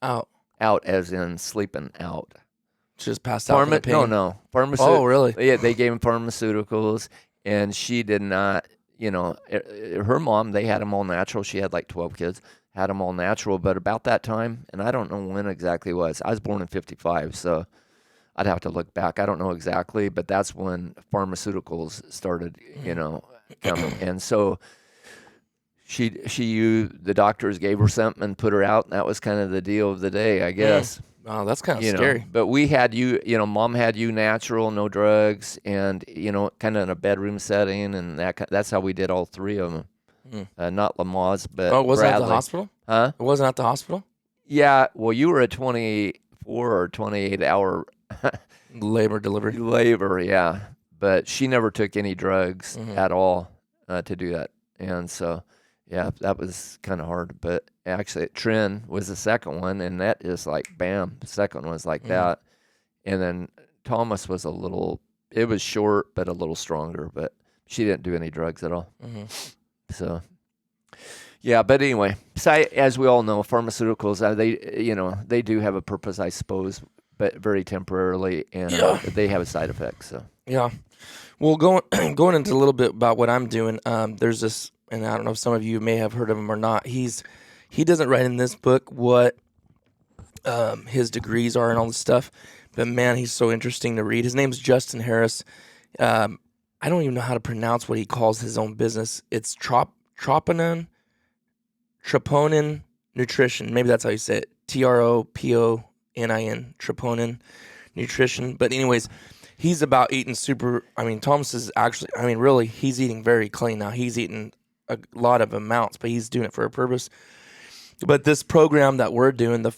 Speaker 2: Out as in sleeping out.
Speaker 1: She just passed out from the pain?
Speaker 2: No.
Speaker 1: Oh, really?
Speaker 2: Yeah, they gave him pharmaceuticals, and she did not, her mom, they had them all natural. She had like 12 kids, had them all natural. But about that time, and I don't know when exactly it was. I was born in 55, so I'd have to look back. I don't know exactly, but that's when pharmaceuticals started, coming. And so the doctors gave her something and put her out, and that was kind of the deal of the day, I guess.
Speaker 1: Oh, that's kind of scary.
Speaker 2: But we had Mom had you natural, no drugs, and, kind of in a bedroom setting, and that's how we did all three of them. Not Lamaze, but
Speaker 1: it wasn't
Speaker 2: Bradley.
Speaker 1: at the hospital?
Speaker 2: Huh?
Speaker 1: It wasn't at the hospital?
Speaker 2: Yeah, well, you were a 24 or 28-hour
Speaker 1: labor,
Speaker 2: yeah. But she never took any drugs at all to do that. And so, yeah, that was kind of hard. But actually, Trin was the second one, and that is like, bam, the second one was like that. And then Thomas was it was short, but a little stronger. But she didn't do any drugs at all. So, yeah, but anyway, as we all know, pharmaceuticals, they do have a purpose, I suppose, but very temporarily, and they have a side effect. So
Speaker 1: yeah, well, going into a little bit about what I'm doing. There's this, and I don't know if some of you may have heard of him or not. He doesn't write in this book what his degrees are and all this stuff, but man, he's so interesting to read. His name's Justin Harris. I don't even know how to pronounce what he calls his own business. It's Troponin Troponin Nutrition. Maybe that's how you say it. Troponin, Troponin Nutrition. But anyways, he's about eating Thomas is actually, really, he's eating very clean now. He's eating a lot of amounts, but he's doing it for a purpose. But this program that we're doing, it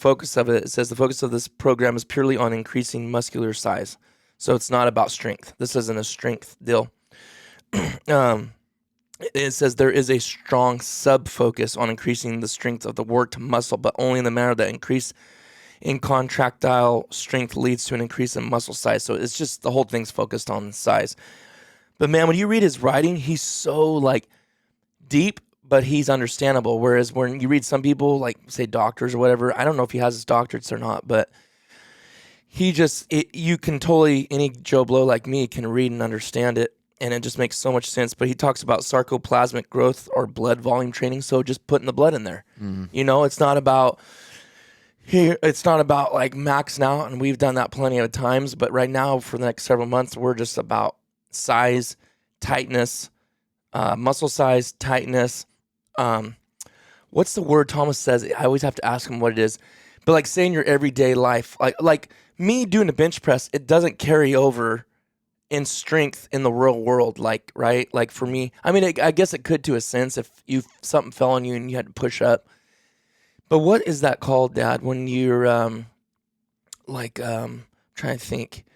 Speaker 1: says the focus of this program is purely on increasing muscular size. So it's not about strength. This isn't a strength deal. It says there is a strong sub-focus on increasing the strength of the worked muscle, but only in the manner that increase in contractile strength leads to an increase in muscle size. So it's just the whole thing's focused on size. But man, when you read his writing, he's so deep, but he's understandable. Whereas when you read some people, say doctors or whatever, I don't know if he has his doctorates or not, but you can totally, any Joe Blow like me can read and understand it. And it just makes so much sense. But he talks about sarcoplasmic growth or blood volume training. So just putting the blood in there. Mm-hmm. It's not about maxing out. And we've done that plenty of times. But right now, for the next several months, we're just about size, tightness, muscle size, tightness. What's the word Thomas says? I always have to ask him what it is. But say in your everyday life, like me doing a bench press, it doesn't carry over in strength in the real world, right? For me, I guess it could to a sense if something fell on you and you had to push up. But what is that called, Dad? When you're trying to think,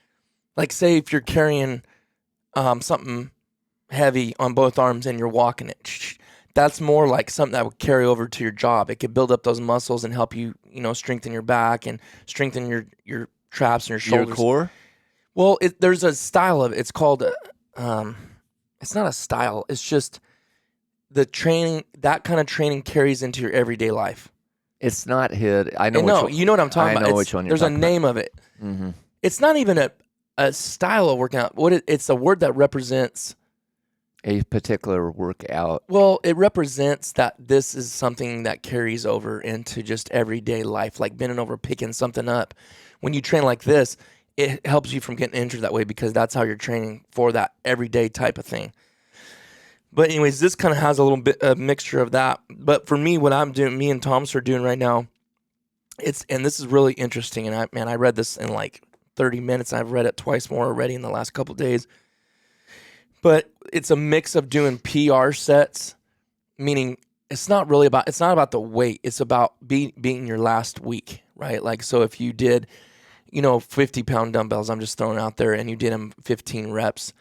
Speaker 1: say if you're carrying something heavy on both arms and you're walking it, that's more like something that would carry over to your job. It could build up those muscles and help you, strengthen your back and strengthen your traps and your shoulders.
Speaker 2: Your core.
Speaker 1: Well, there's a style of it. It's called, it's not a style. It's just the training. That kind of training carries into your everyday life.
Speaker 2: It's not hid. I know.
Speaker 1: You know what I'm talking about.
Speaker 2: I know which one you're
Speaker 1: talking about. There's a name of it.
Speaker 2: Mm-hmm.
Speaker 1: It's not even a style of workout. It's a word that represents
Speaker 2: a particular workout.
Speaker 1: Well, it represents that this is something that carries over into just everyday life, like bending over, picking something up. When you train like this, it helps you from getting injured that way because that's how you're training for that everyday type of thing. But anyways, this kind of has a little bit of mixture of that. But for me, what I'm doing, me and Thomas are doing right now, and this is really interesting. And I read this in 30 minutes. I've read it twice more already in the last couple of days. But it's a mix of doing PR sets, meaning it's not about the weight. It's about beating your last week, right? So if you did 50-pound dumbbells, I'm just throwing out there, and you did them 15 reps,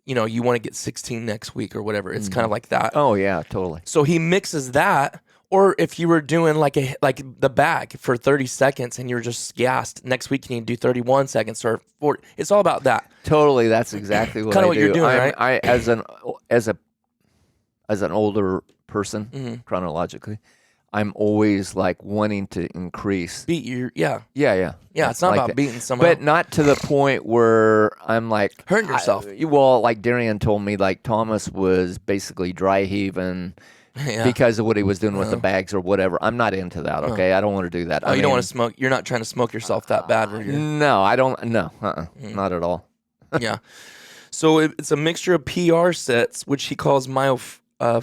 Speaker 1: you want to get 16 next week or whatever. It's kind of like that.
Speaker 2: Oh, yeah, totally.
Speaker 1: So he mixes that, or if you were doing like the bag for 30 seconds and you're just gassed, next week you need to do 31 seconds or 40. It's all about that.
Speaker 2: Totally, that's exactly what I do.
Speaker 1: Kind of what you're doing, right?
Speaker 2: I as an older person, chronologically, I'm always wanting to increase.
Speaker 1: Beat your, yeah.
Speaker 2: Yeah.
Speaker 1: It's not about beating someone.
Speaker 2: But not to the point where I'm
Speaker 1: hurting yourself.
Speaker 2: Darian told me Thomas was basically dry heaving because of what he was doing with the bags or whatever. I'm not into that, okay? I don't want to do that.
Speaker 1: Oh, you don't want to smoke? You're not trying to smoke yourself that bad?
Speaker 2: No, I don't. No, not at all.
Speaker 1: Yeah. So it's a mixture of PR sets, which he calls myofibular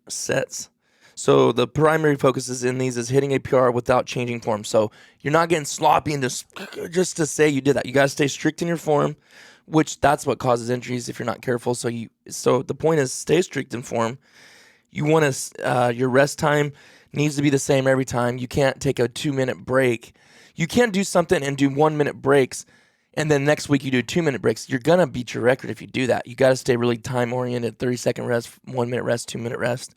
Speaker 1: sets. So the primary focus in these is hitting a PR without changing form. So you're not getting sloppy and just to say you did that. You got to stay strict in your form, which that's what causes injuries if you're not careful. So the point is stay strict in form. You want to your rest time needs to be the same every time. You can't take a 2-minute break. You can't do something and do 1-minute breaks, and then next week you do 2-minute breaks. You're going to beat your record if you do that. You got to stay really time-oriented, 30-second rest, 1-minute rest, 2-minute rest.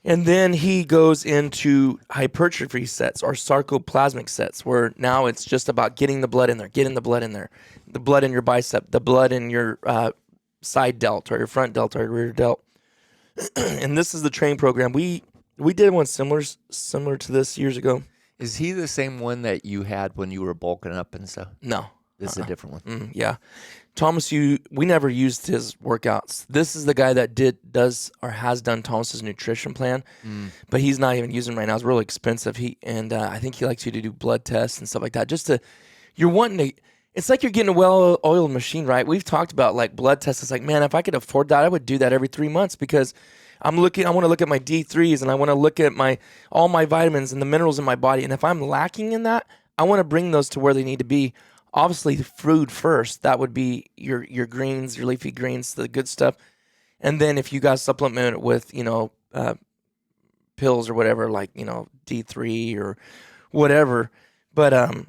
Speaker 1: And then he goes into hypertrophy sets or sarcoplasmic sets, where now it's just about getting the blood in there, the blood in your bicep, the blood in your side delt or your front delt or your rear delt. And this is the training program. We did one similar to this years ago.
Speaker 2: Is he the same one that you had when you were bulking up and stuff?
Speaker 1: No.
Speaker 2: This is a different one.
Speaker 1: Yeah. Thomas, we never used his workouts. This is the guy that has done Thomas's nutrition plan, but he's not even using it right now. It's really expensive. I think he likes you to do blood tests and stuff like that. You're wanting to, it's like you're getting a well-oiled machine, right? We've talked about like blood tests. It's like, man, if I could afford that, I would do that every 3 months because I want to look at my D3s and I want to look at all my vitamins and the minerals in my body. And if I'm lacking in that, I want to bring those to where they need to be. Obviously, the food first. That would be your greens, your leafy greens, the good stuff. And then if you guys supplement it with, pills or whatever, like, D3 or whatever. But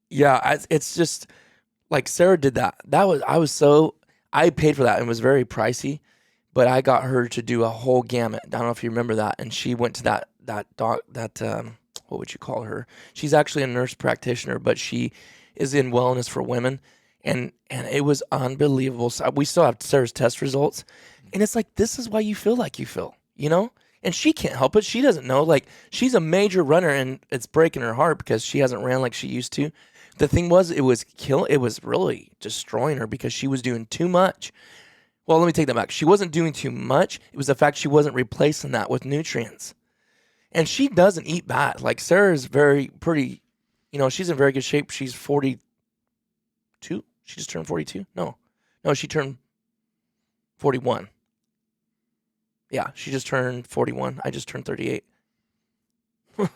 Speaker 1: yeah, it's just like Sarah did that. I paid for that and it was very pricey, but I got her to do a whole gamut. I don't know if you remember that. And she went to that what would you call her? She's actually a nurse practitioner, but she is in wellness for women. And it was unbelievable. So we still have Sarah's test results. And it's like, this is why you feel like you feel, And she can't help it. She doesn't know. Like, she's a major runner, and it's breaking her heart because she hasn't ran like she used to. The thing was, it was really destroying her because she was doing too much. Well, let me take that back. She wasn't doing too much. It was the fact she wasn't replacing that with nutrients. And she doesn't eat bad. Like, Sarah is pretty, she's in very good shape. She's 42. She just turned 42. No, she turned 41. Yeah, she just turned 41. I just turned 38. I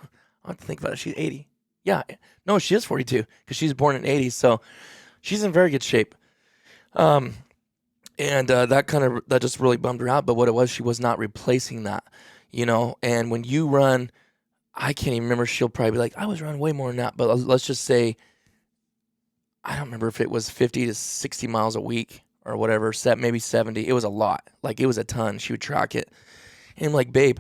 Speaker 1: have to think about it. She's 80. Yeah. No, she is 42 because she's born in 80. So she's in very good shape. And that just really bummed her out. But what it was, she was not replacing that, And when you run, I can't even remember. She'll probably be like, I was running way more than that. But let's just say, I don't remember if it was 50 to 60 miles a week or whatever, maybe 70. It was a lot. Like, it was a ton. She would track it. And I'm like, babe,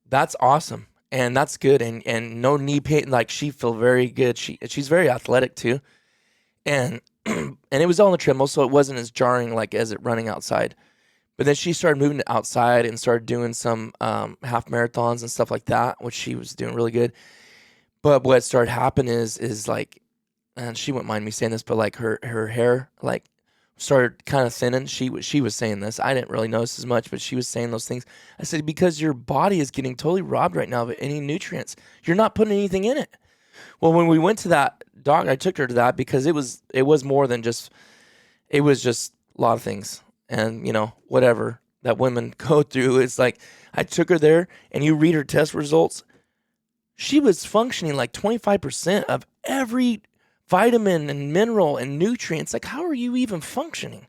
Speaker 1: that's awesome. And that's good. And no knee pain. Like, she feel very good. She's very athletic too. And it was all on the treadmill, so it wasn't as jarring like as it running outside. But then she started moving to outside and started doing some half marathons and stuff like that, which she was doing really good. But what started happening is like, and she wouldn't mind me saying this, but like her hair like started kind of thinning. She was saying this. I didn't really notice as much, but she was saying those things. I said, because your body is getting totally robbed right now of any nutrients. You're not putting anything in it. Well, when we went to that doctor, I took her to that because it was more than just, it was just a lot of things. And, whatever that women go through. It's like, I took her there and you read her test results. She was functioning like 25% of every vitamin and mineral and nutrients. Like, how are you even functioning?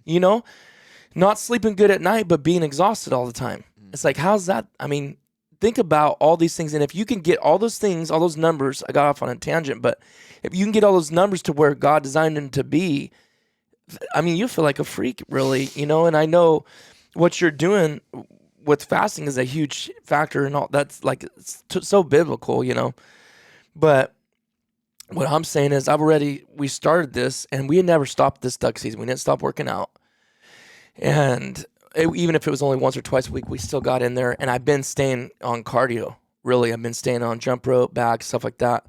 Speaker 1: Not sleeping good at night, but being exhausted all the time. It's like, how's that? I mean, think about all these things. And if you can get all those things, all those numbers, I got off on a tangent, but if you can get all those numbers to where God designed them to be, I mean, you feel like a freak, really, and I know what you're doing with fasting is a huge factor and all that's like, so biblical, but what I'm saying is we started this and we had never stopped this duck season. We didn't stop working out. And even if it was only once or twice a week, we still got in there. And I've been staying on cardio, really. I've been staying on jump rope, bag, stuff like that,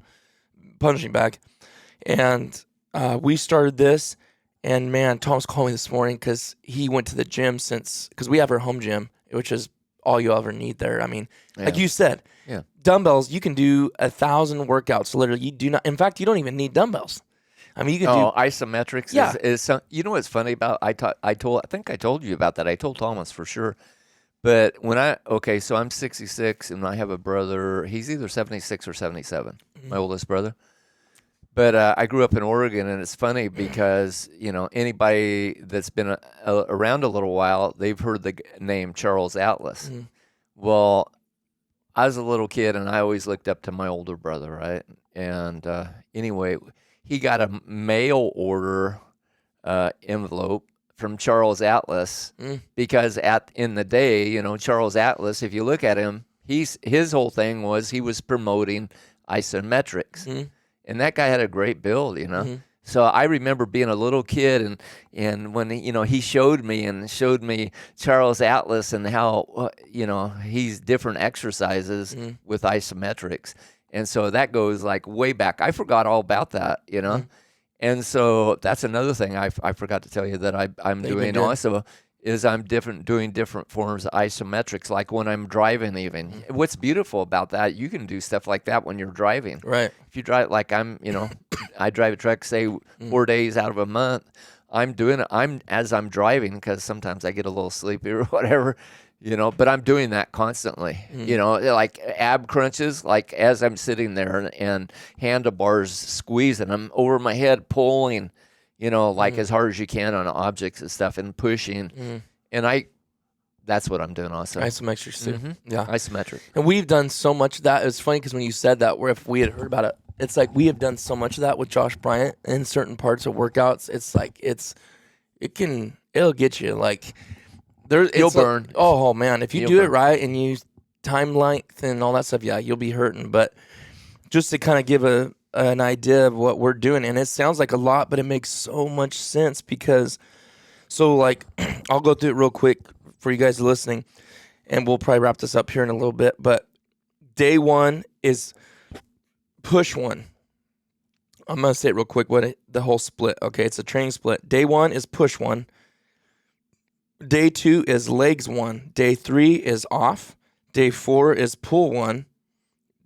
Speaker 1: punching bag. And we started this. And man, Thomas called me this morning because he went to the gym because we have our home gym, which is all you ever need there. I mean, like you said, dumbbells, you can do 1,000 workouts. Literally, you do not. In fact, you don't even need dumbbells. I mean, you can do
Speaker 2: isometrics.
Speaker 1: Yeah.
Speaker 2: Is some, what's funny about I think I told you about that. I told Thomas for sure. But so I'm 66 and I have a brother. He's either 76 or 77. My oldest brother. But I grew up in Oregon, and it's funny because anybody that's been around a little while, they've heard the name Charles Atlas. Well, I was a little kid, and I always looked up to my older brother, right? And anyway, he got a mail order envelope from Charles Atlas because in the day, Charles Atlas, if you look at him, his whole thing was he was promoting isometrics. And that guy had a great build, So I remember being a little kid, and when he showed me Charles Atlas and how he's different exercises with isometrics, and so that goes like way back. I forgot all about that, and so that's another thing I forgot to tell you that I'm doing also is I'm doing different forms of isometrics, like when I'm driving even. What's beautiful about that, you can do stuff like that when you're driving.
Speaker 1: Right.
Speaker 2: If you drive, like I drive a truck, say 4 days out of a month, I'm doing it. As I'm driving, because sometimes I get a little sleepy or whatever, but I'm doing that constantly. Like ab crunches, like as I'm sitting there and handlebars squeezing, I'm over my head pulling, like as hard as you can on objects and stuff and pushing. And that's what I'm doing also.
Speaker 1: Isometrics too. Yeah.
Speaker 2: Isometric.
Speaker 1: And we've done so much of that. It's funny because when you said that, where if we had heard about it, it's like we have done so much of that with Josh Bryant in certain parts of workouts. It's like it'll get you like
Speaker 2: You'll burn.
Speaker 1: Oh man, if you
Speaker 2: You'll
Speaker 1: do
Speaker 2: burn.
Speaker 1: it right and you time length and all that stuff, yeah, you'll be hurting. But just to kind of give an idea of what we're doing, and it sounds like a lot, but it makes so much sense because, like, I'll go through it real quick for you guys listening, and we'll probably wrap this up here in a little bit. But day one is push one. I'm going to say it real quick, the whole split. Okay, it's a training split. Day one is push one. Day two is legs one. Day three is off. Day four is pull one.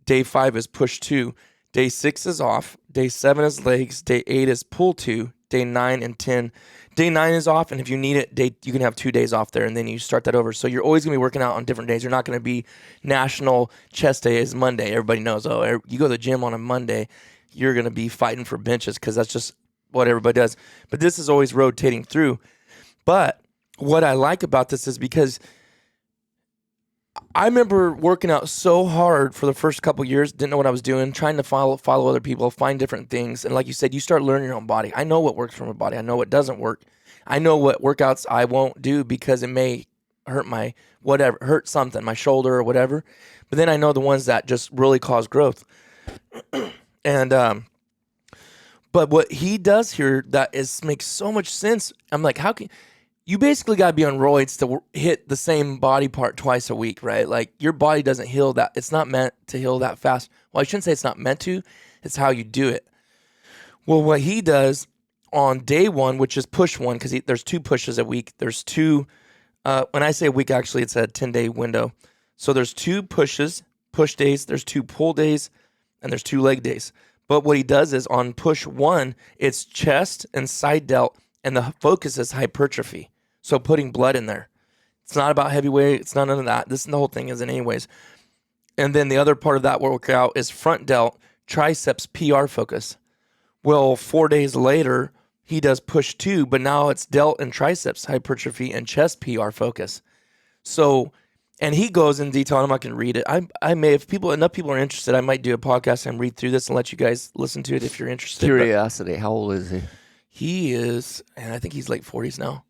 Speaker 1: Day five is push two. Day six is off. Day seven is legs. Day 8 is pull two. Day 9 and 10. Day 9 is off, and if you need it, you can have 2 days off there, and then you start that over. So you're always going to be working out on different days. You're not going to be National Chest Day is Monday. Everybody knows, you go to the gym on a Monday, you're going to be fighting for benches because that's just what everybody does. But this is always rotating through. But what I like about this is because I remember working out so hard for the first couple years, didn't know what I was doing, trying to follow other people, find different things. And like you said, you start learning your own body. I know what works for my body. I know what doesn't work. I know what workouts I won't do because it may hurt hurt something, my shoulder or whatever. But then I know the ones that just really cause growth. And, but what he does here makes so much sense. I'm like, you basically got to be on roids to hit the same body part twice a week, right? Like your body doesn't heal that. It's not meant to heal that fast. Well, I shouldn't say it's not meant to. It's how you do it. Well, what he does on day one, which is push one, because there's 2 pushes a week. There's 2, when I say a week, actually, it's a 10-day window. So there's 2 push days, there's 2 pull days, and there's 2 leg days. But what he does is on push one, it's chest and side delt, and the focus is hypertrophy. So putting blood in there. It's not about heavyweight. It's not none of that. The whole thing isn't anyways. And then the other part of that workout is front delt, triceps, PR focus. Well, 4 days later, he does push 2, but now it's delt and triceps hypertrophy and chest PR focus. So, and he goes in detail. I'm not going to read it. I may, if enough people are interested, I might do a podcast and read through this and let you guys listen to it if you're interested.
Speaker 2: Curiosity. How old is he?
Speaker 1: He is, and I think he's late 40s now.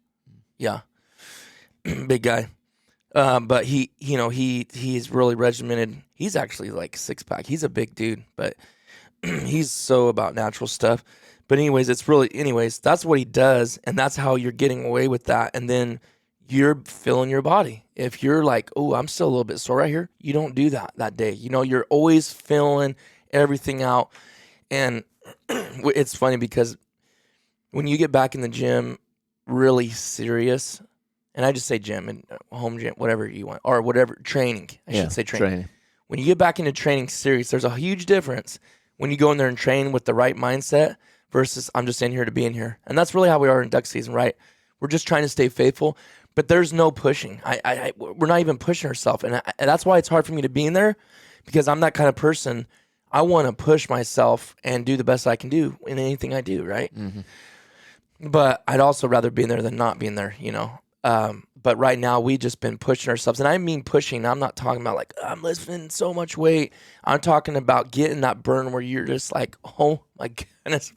Speaker 1: Yeah. Big guy. But he's really regimented. He's actually like 6-pack. He's a big dude, but he's so about natural stuff. But anyways, that's what he does. And that's how you're getting away with that. And then you're feeling your body. If you're like, oh, I'm still a little bit sore right here, you don't do that day. You're always feeling everything out. And it's funny because when you get back in the gym really serious, and I just say gym and home gym, whatever you want, or whatever, training. I should say training. When you get back into training serious, there's a huge difference when you go in there and train with the right mindset versus I'm just in here to be in here. And that's really how we are in duck season, right? We're just trying to stay faithful, but there's no pushing. We're not even pushing ourselves. And that's why it's hard for me to be in there, because I'm that kind of person. I want to push myself and do the best I can do in anything I do, right? Mm-hmm. But I'd also rather be in there than not be in there, But right now we just been pushing ourselves. And I mean pushing. I'm not talking about like, I'm lifting so much weight. I'm talking about getting that burn where you're just like, oh my goodness.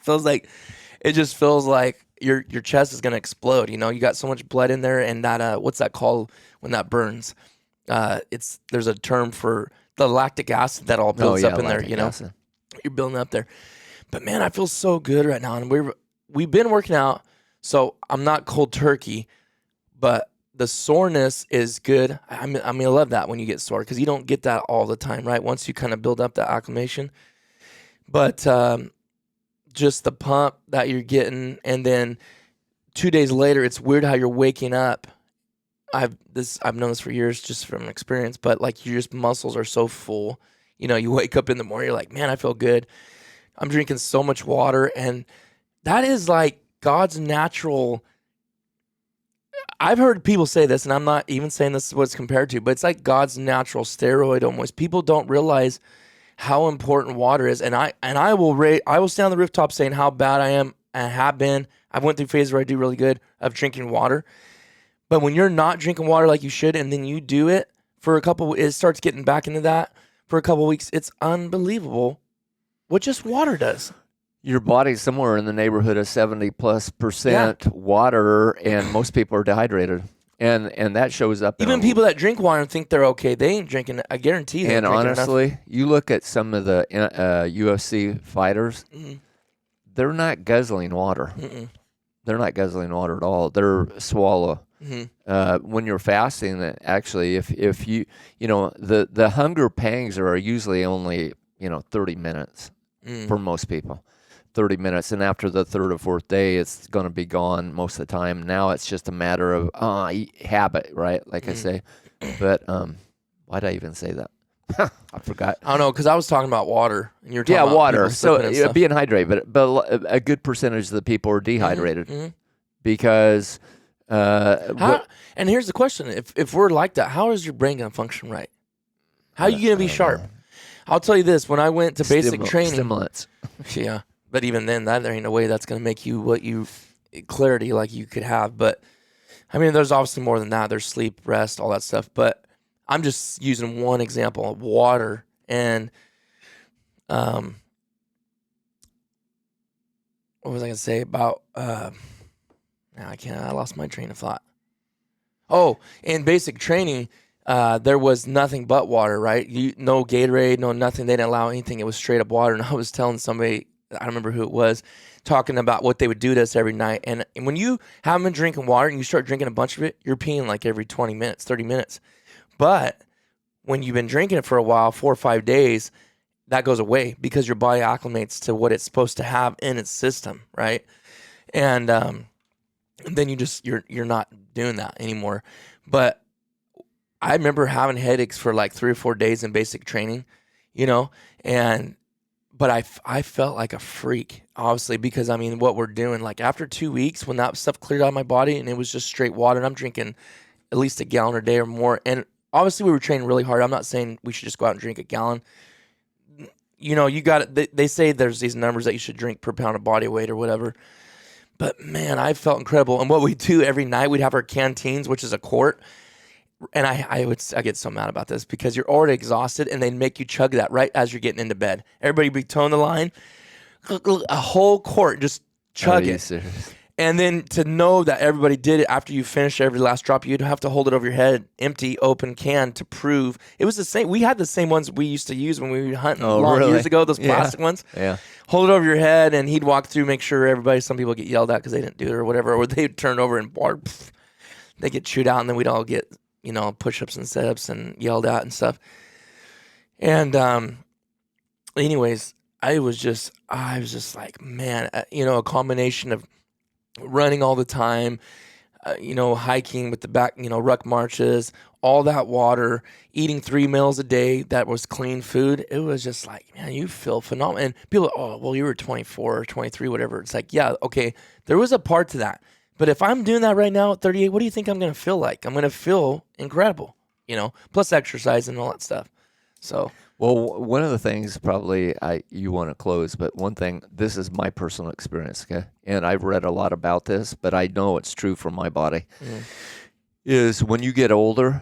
Speaker 1: It just feels like your chest is going to explode. You got so much blood in there. And that, what's that called when that burns? There's a term for the lactic acid that all builds up in there, acid. You're building up there. But man, I feel so good right now. And we've been working out, so I'm not cold turkey, but the soreness is good. I love that when you get sore, because you don't get that all the time, right? Once you kind of build up that acclimation. But just the pump that you're getting, and then 2 days later, it's weird how you're waking up I've known this for years just from experience, but like your just muscles are so full. You know, you wake up in the morning, you're like, man, I feel good. I'm drinking so much water, and that is like God's natural. I've heard people say this, and I'm not even saying this is what it's compared to, but it's like God's natural steroid almost. People don't realize how important water is, and I will stand on the rooftop saying how bad I am and have been. I went through phases where I do really good of drinking water, but when you're not drinking water like you should, and then you do it for it starts getting back into that for a couple weeks. It's unbelievable what just water does.
Speaker 2: Your body's somewhere in the neighborhood of 70+% water, and most people are dehydrated. And that shows up.
Speaker 1: Even people that drink water and think they're okay, they ain't drinking. I guarantee they ain't drinking enough. And
Speaker 2: honestly, you look at some of the UFC fighters, they're not guzzling water. They're not guzzling water at all. They're swallow. When you're fasting, actually, if you the hunger pangs are usually only 30 minutes for most people. 30 minutes, and after the third or fourth day, it's going to be gone most of the time. Now it's just a matter of habit, right? Like I say. But why did I even say that? I forgot.
Speaker 1: I don't know, because I was talking about water, and you're talking about
Speaker 2: water. So being hydrated, but a good percentage of the people are dehydrated because.
Speaker 1: And here's the question: if we're like that, how is your brain going to function right? How are you going to be sharp? I'll tell you this: when I went to basic training,
Speaker 2: stimulants.
Speaker 1: Yeah. But even then, there ain't no way that's going to make you clarity like you could have. But, I mean, there's obviously more than that. There's sleep, rest, all that stuff. But I'm just using one example of water. And what was I going to say about now I lost my train of thought. Oh, in basic training, there was nothing but water, right? No Gatorade, no nothing. They didn't allow anything. It was straight up water. And I was telling somebody, I don't remember who it was, talking about what they would do to us every night. And when you haven't been drinking water and you start drinking a bunch of it, you're peeing like every 20 minutes, 30 minutes. But when you've been drinking it for a while, 4 or 5 days, that goes away because your body acclimates to what it's supposed to have in its system, right? And then you're not doing that anymore. But I remember having headaches for like 3 or 4 days in basic training, but I felt like a freak, obviously, because, I mean, what we're doing, like after 2 weeks, when that stuff cleared out of my body and it was just straight water, and I'm drinking at least a gallon a day or more. And obviously we were training really hard. I'm not saying we should just go out and drink a gallon. You got it. They say there's these numbers that you should drink per pound of body weight or whatever. But man, I felt incredible. And what we do every night, we'd have our canteens, which is a quart. And I get so mad about this because you're already exhausted and they make you chug that right as you're getting into bed. Everybody be towing the line, a whole quart, just chug it.
Speaker 2: Serious?
Speaker 1: And then to know that everybody did it after you finish every last drop, you'd have to hold it over your head, empty, open can to prove. It was the same. We had the same ones we used to use when we were hunting years ago, those plastic ones.
Speaker 2: Yeah.
Speaker 1: Hold it over your head, and he'd walk through, make sure some people get yelled at because they didn't do it or whatever, or they'd turn over and they get chewed out, and then we'd all get push-ups and sit-ups and yelled at and stuff. And anyways, I was just like, man, a combination of running all the time, hiking with the back, ruck marches, all that water, eating 3 meals a day that was clean food. It was just like, man, you feel phenomenal. And people, oh, well, you were 24 or 23, whatever. It's like, yeah, okay, there was a part to that. But if I'm doing that right now at 38, what do you think I'm going to feel like? I'm going to feel incredible, plus exercise and all that stuff. So,
Speaker 2: well, one of the things probably you want to close, but one thing, this is my personal experience, okay? And I've read a lot about this, but I know it's true for my body, is when you get older,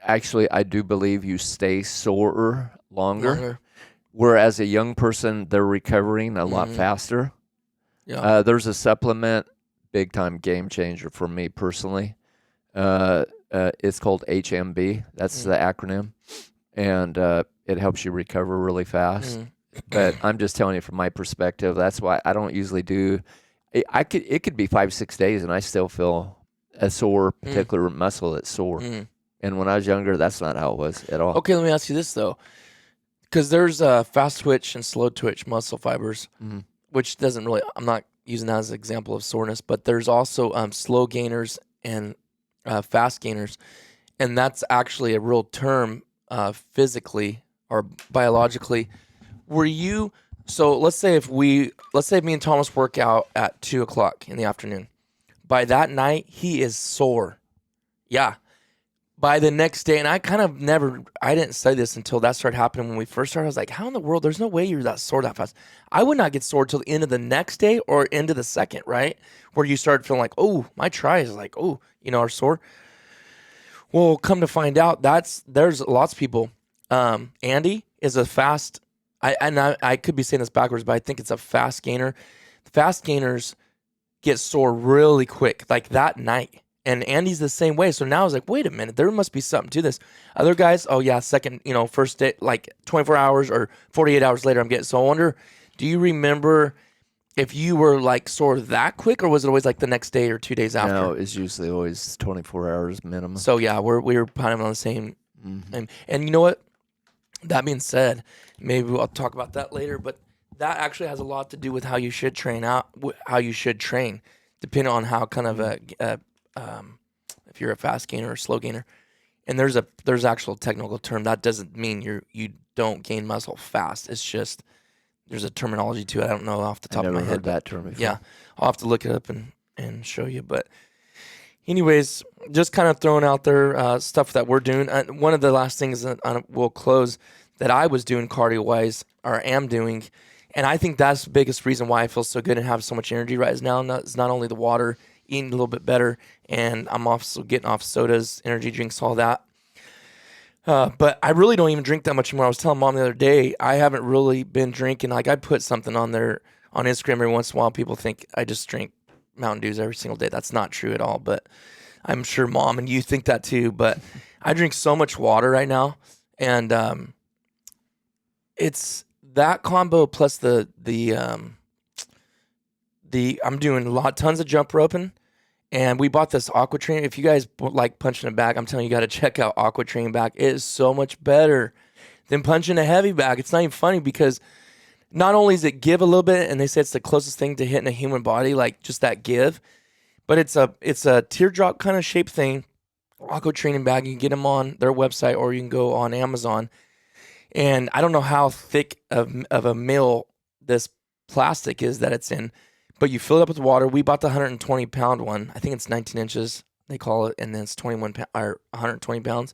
Speaker 2: actually, I do believe you stay sorer longer. Whereas a young person, they're recovering a lot faster. Yeah. There's a supplement, big time game changer for me personally. It's called HMB. That's the acronym, and it helps you recover really fast. But I'm just telling you from my perspective. That's why I don't usually do. It could be 5-6 days, and I still feel a sore particular muscle that's sore. And when I was younger, that's not how it was at all.
Speaker 1: Okay, let me ask you this though, because there's fast twitch and slow twitch muscle fibers. which doesn't really, I'm not using that as an example of soreness, but there's also slow gainers and fast gainers. And that's actually a real term physically or biologically. So let's say me and Thomas work out at 2:00 in the afternoon. By that night, he is sore. Yeah. By the next day, and I didn't study this until that started happening when we first started. I was like, how in the world? There's no way you're that sore that fast. I would not get sore till the end of the next day or into the second, right? Where you start feeling like, oh, my tries are sore. Well, come to find out, there's lots of people. Andy is a fast, I could be saying this backwards, but I think it's a fast gainer. Fast gainers get sore really quick, like that night. And Andy's the same way. So now I was like, wait a minute, there must be something to this. Other guys, oh yeah, second, first day, like 24 hours or 48 hours later, I'm getting. So I wonder, do you remember if you were like sore that quick, or was it always like the next day or 2 days after?
Speaker 2: No, it's usually always 24 hours minimum.
Speaker 1: So yeah, we were kind of on the same. Mm-hmm. And you know what? That being said, maybe I'll talk about that later, but that actually has a lot to do with how you should train depending on how kind of if you're a fast gainer or slow gainer. And there's actual technical term. That doesn't mean you don't gain muscle fast. It's just there's a terminology to it. I don't know off the top of my head.
Speaker 2: I've never heard that term before.
Speaker 1: Yeah, I'll have to look it up and show you. But anyways, just kind of throwing out there stuff that we're doing. One of the last things that we'll close that I was doing cardio-wise or am doing, and I think that's the biggest reason why I feel so good and have so much energy right now. It's not only the water, eating a little bit better, and I'm also getting off sodas, energy drinks, all that. But I really don't even drink that much anymore. I was telling Mom the other day, I haven't really been drinking. Like, I put something on there on Instagram every once in a while. People think I just drink Mountain Dews every single day. That's not true at all, but I'm sure Mom and you think that too. But I drink so much water right now, and it's that combo plus the I'm doing tons of jump roping. And we bought this aqua train. If you guys like punching a bag, I'm telling you, got to check out aqua train bag. It is so much better than punching a heavy bag. It's not even funny because not only does it give a little bit, and they say it's the closest thing to hitting a human body, like just that give, but it's a teardrop kind of shaped thing. Aqua training bag. You can get them on their website or you can go on Amazon. And I don't know how thick of a mill this plastic is that it's in. But you fill it up with water. We bought the 120-pound one. I think it's 19 inches, they call it, and then it's 120 pounds.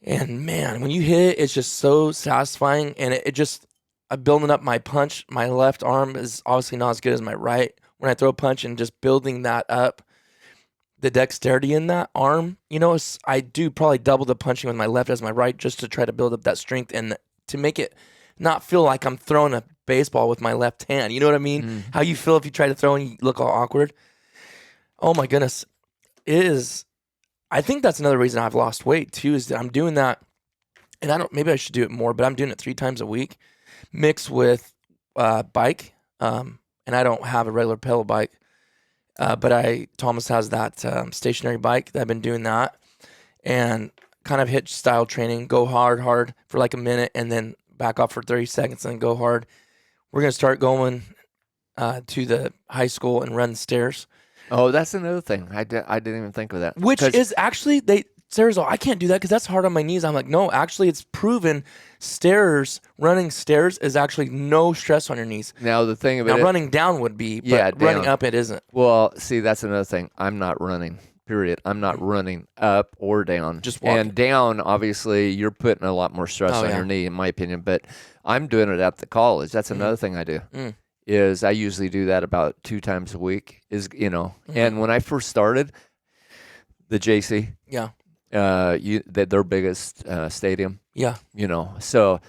Speaker 1: And man, when you hit it, it's just so satisfying. And it just, building up my punch. My left arm is obviously not as good as my right. When I throw a punch and just building that up, the dexterity in that arm, I do probably double the punching with my left as my right just to try to build up that strength and to make it not feel like I'm throwing a baseball with my left hand. You know what I mean? Mm. How you feel if you try to throw and you look all awkward. Oh my goodness. I think that's another reason I've lost weight too, is that I'm doing that, and maybe I should do it more, but I'm doing it 3 times a week mixed with bike. And I don't have a regular pedal bike, but Thomas has that stationary bike that I've been doing that, and kind of hitch style training, go hard for like a minute and then back off for 30 seconds and then go hard. We're going to start going to the high school and run the stairs.
Speaker 2: Oh, that's another thing. I didn't even think of that.
Speaker 1: Which is actually, I can't do that because that's hard on my knees. I'm like, no, actually it's proven running stairs is actually no stress on your knees.
Speaker 2: Now, the thing about
Speaker 1: running down would be, but running up it isn't.
Speaker 2: Well, see, that's another thing. I'm not running. Period. I'm not running up or down.
Speaker 1: Just walking.
Speaker 2: And down, obviously, you're putting a lot more stress on your knee, in my opinion. But I'm doing it at the college. That's another thing I do. Is I usually do that about 2 times a week. And when I first started, the JC, their biggest stadium, So,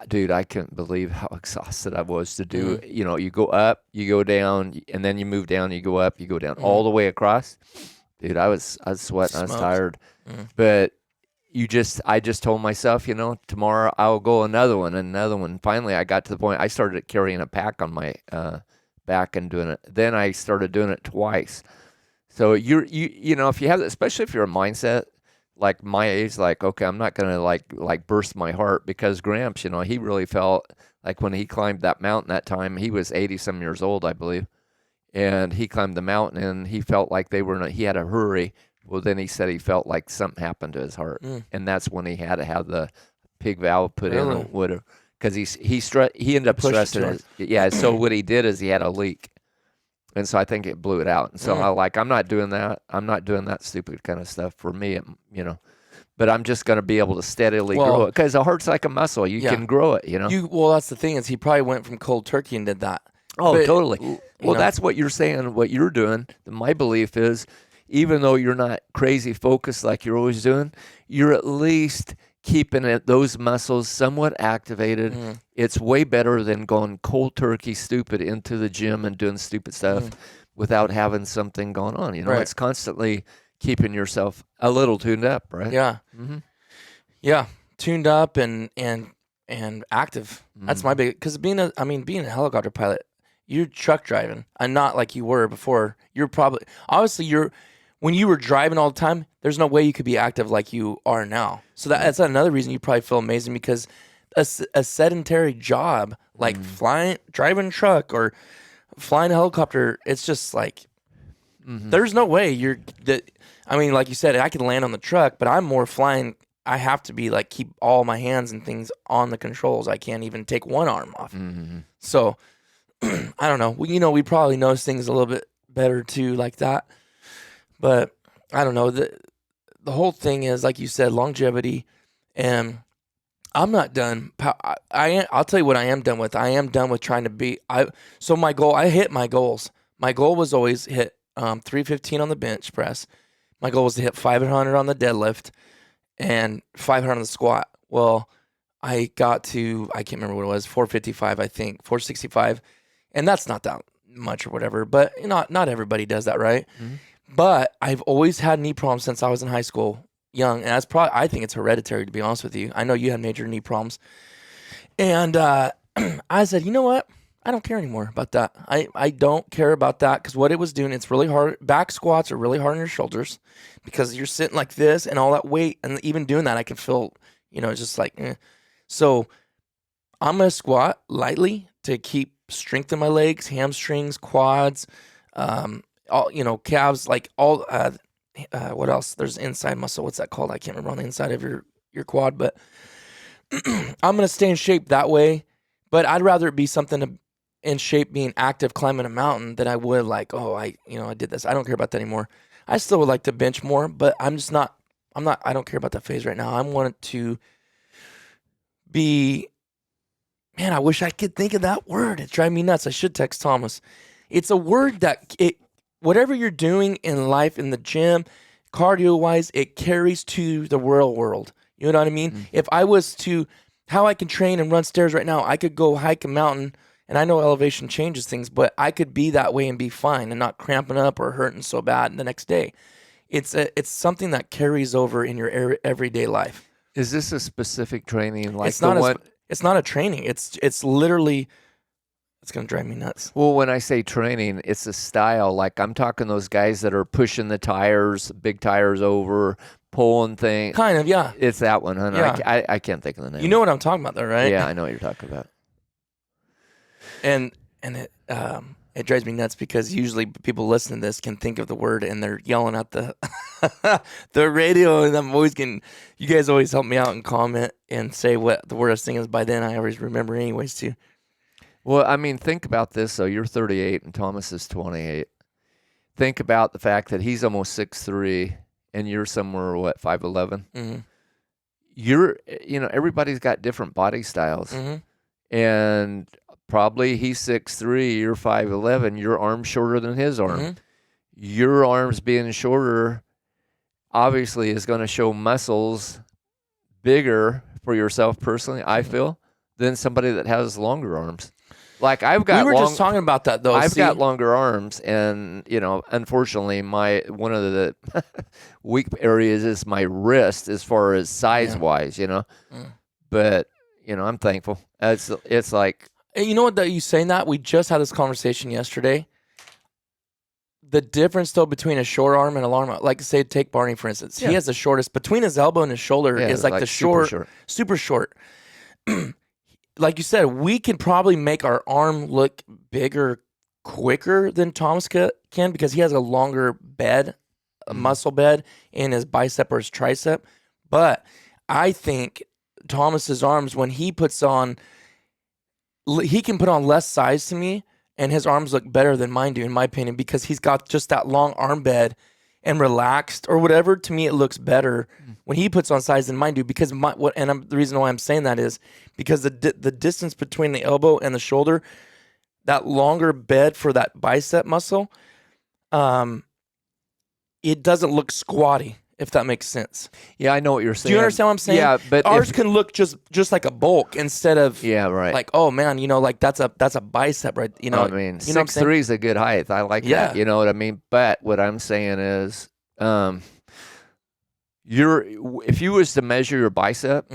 Speaker 2: dude, I couldn't believe how exhausted I was to do. You go up, you go down, and then you move down. You go up, you go down, all the way across. Dude, I was sweating. I was tired. But I just told myself, tomorrow I'll go another one. Finally, I got to the point I started carrying a pack on my back and doing it. Then I started doing it twice. So you if you have, especially if you're a mindset like my age, like, okay, I'm not gonna like burst my heart, because Gramps, he really felt Like when he climbed that mountain that time, he was 80-some years old, I believe. And he climbed the mountain and he felt like he had a hurry. Well, then he said he felt like something happened to his heart. And that's when he had to have the pig valve put in or whatever. Because he ended up stressing it. So what he did is he had a leak. And so I think it blew it out. And so I'm not doing that. I'm not doing that stupid kind of stuff for me, But I'm just going to be able to steadily grow it. Because the heart's like a muscle. You can grow it,
Speaker 1: Well, that's the thing is he probably went from cold turkey and did that.
Speaker 2: Oh, but, totally. Well, that's what you're saying, what you're doing. My belief is even though you're not crazy focused like you're always doing, you're at least keeping those muscles somewhat activated. It's way better than going cold turkey stupid into the gym and doing stupid stuff without having something going on. It's constantly keeping yourself a little tuned up, right?
Speaker 1: Yeah. Yeah. Tuned up and active. That's my big, because being a helicopter pilot, you're truck driving and not like you were before. When you were driving all the time, there's no way you could be active like you are now. So that's another reason you probably feel amazing, because a sedentary job like driving a truck or flying a helicopter, it's just like there's no way like you said, I can land on the truck, but I'm more flying. I have to be like keep all my hands and things on the controls. I can't even take one arm off. So I don't know. We probably notice things a little bit better too, like that. But I don't know. The whole thing is, like you said, longevity, and I'm not done. I'll tell you what I am done with. I am done with trying to be. So my goal, I hit my goals. My goal was always hit 315 on the bench press. My goal was to hit 500 on the deadlift and 500 on the squat. Well, I got to, I can't remember what it was, 455, I think, 465. And that's not that much or whatever, but not everybody does that, right? But I've always had knee problems since I was in high school, young, and I think it's hereditary, to be honest with you. I know you had major knee problems. And I said, you know what? I don't care anymore about that. I don't care about that, because what it was doing, it's really hard. Back squats are really hard on your shoulders because you're sitting like this and all that weight, and even doing that, I can feel, just like, So I'm going to squat lightly to keep strength in my legs, hamstrings, quads, all, calves, like all, what else? There's inside muscle. What's that called? I can't remember, on the inside of your quad, but I'm going to stay in shape that way. But I'd rather it be something in shape, being active, climbing a mountain, than I would like, I did this. I don't care about that anymore. I still would like to bench more, but I don't care about that phase right now. I want to be, man, I wish I could think of that word. It's driving me nuts. I should text Thomas. It's a word that whatever you're doing in life, in the gym, cardio-wise, it carries to the real world. You know what I mean? If I was to, how I can train and run stairs right now, I could go hike a mountain, and I know elevation changes things, but I could be that way and be fine and not cramping up or hurting so bad the next day. It's something that carries over in your everyday life. Is
Speaker 2: this a specific training? Like
Speaker 1: it's not a training. It's literally, it's going to drive me nuts.
Speaker 2: Well, when I say training, it's a style. Like I'm talking those guys that are pushing the tires, big tires over, pulling things.
Speaker 1: Kind of, yeah.
Speaker 2: It's that one, huh?
Speaker 1: Yeah.
Speaker 2: I can't think of the name.
Speaker 1: You know what I'm talking about, though, right?
Speaker 2: Yeah, I know what you're talking about.
Speaker 1: And it drives me nuts, because usually people listening to this can think of the word and they're yelling at the the radio, and I'm always getting, you guys always help me out and comment and say what the worst thing is. By then I always remember anyways too.
Speaker 2: Well, I mean, think about this. So you're 38 and Thomas is 28. Think about the fact that he's almost 6'3" and you're somewhere, 5'11"? You're, everybody's got different body styles. And probably he's 6'3", you're 5'11", your arm's shorter than his arm. Your arms being shorter obviously is going to show muscles bigger for yourself personally, I feel, than somebody that has longer arms. Like I've got,
Speaker 1: we were just talking about that though.
Speaker 2: I've got longer arms, and unfortunately, one of the weak areas is my wrist, as far as size wise, But I'm thankful. It's like,
Speaker 1: you know what? That you saying that, we just had this conversation yesterday. The difference though between a short arm and a long arm, like say take Barney for instance, he has the shortest between his elbow and his shoulder is like the super short. like you said, we can probably make our arm look bigger quicker than Thomas can because he has a longer bed, a muscle bed in his bicep or his tricep. But I think Thomas's arms, when he puts on, he can put on less size to me, and his arms look better than mine do, in my opinion, because he's got just that long arm bed and relaxed or whatever. To me, it looks better when he puts on size than mine do. Because the reason why I'm saying that is because the distance between the elbow and the shoulder, that longer bed for that bicep muscle, it doesn't look squatty, if that makes sense.
Speaker 2: Yeah, I know what you're saying.
Speaker 1: Do you understand what I'm saying?
Speaker 2: Yeah, but
Speaker 1: ours can look just like a bulk instead of
Speaker 2: right.
Speaker 1: like, oh man, like that's a bicep, right?
Speaker 2: I mean, 6'3" is a good height. I like that. You know what I mean? But what I'm saying is, if you was to measure your bicep,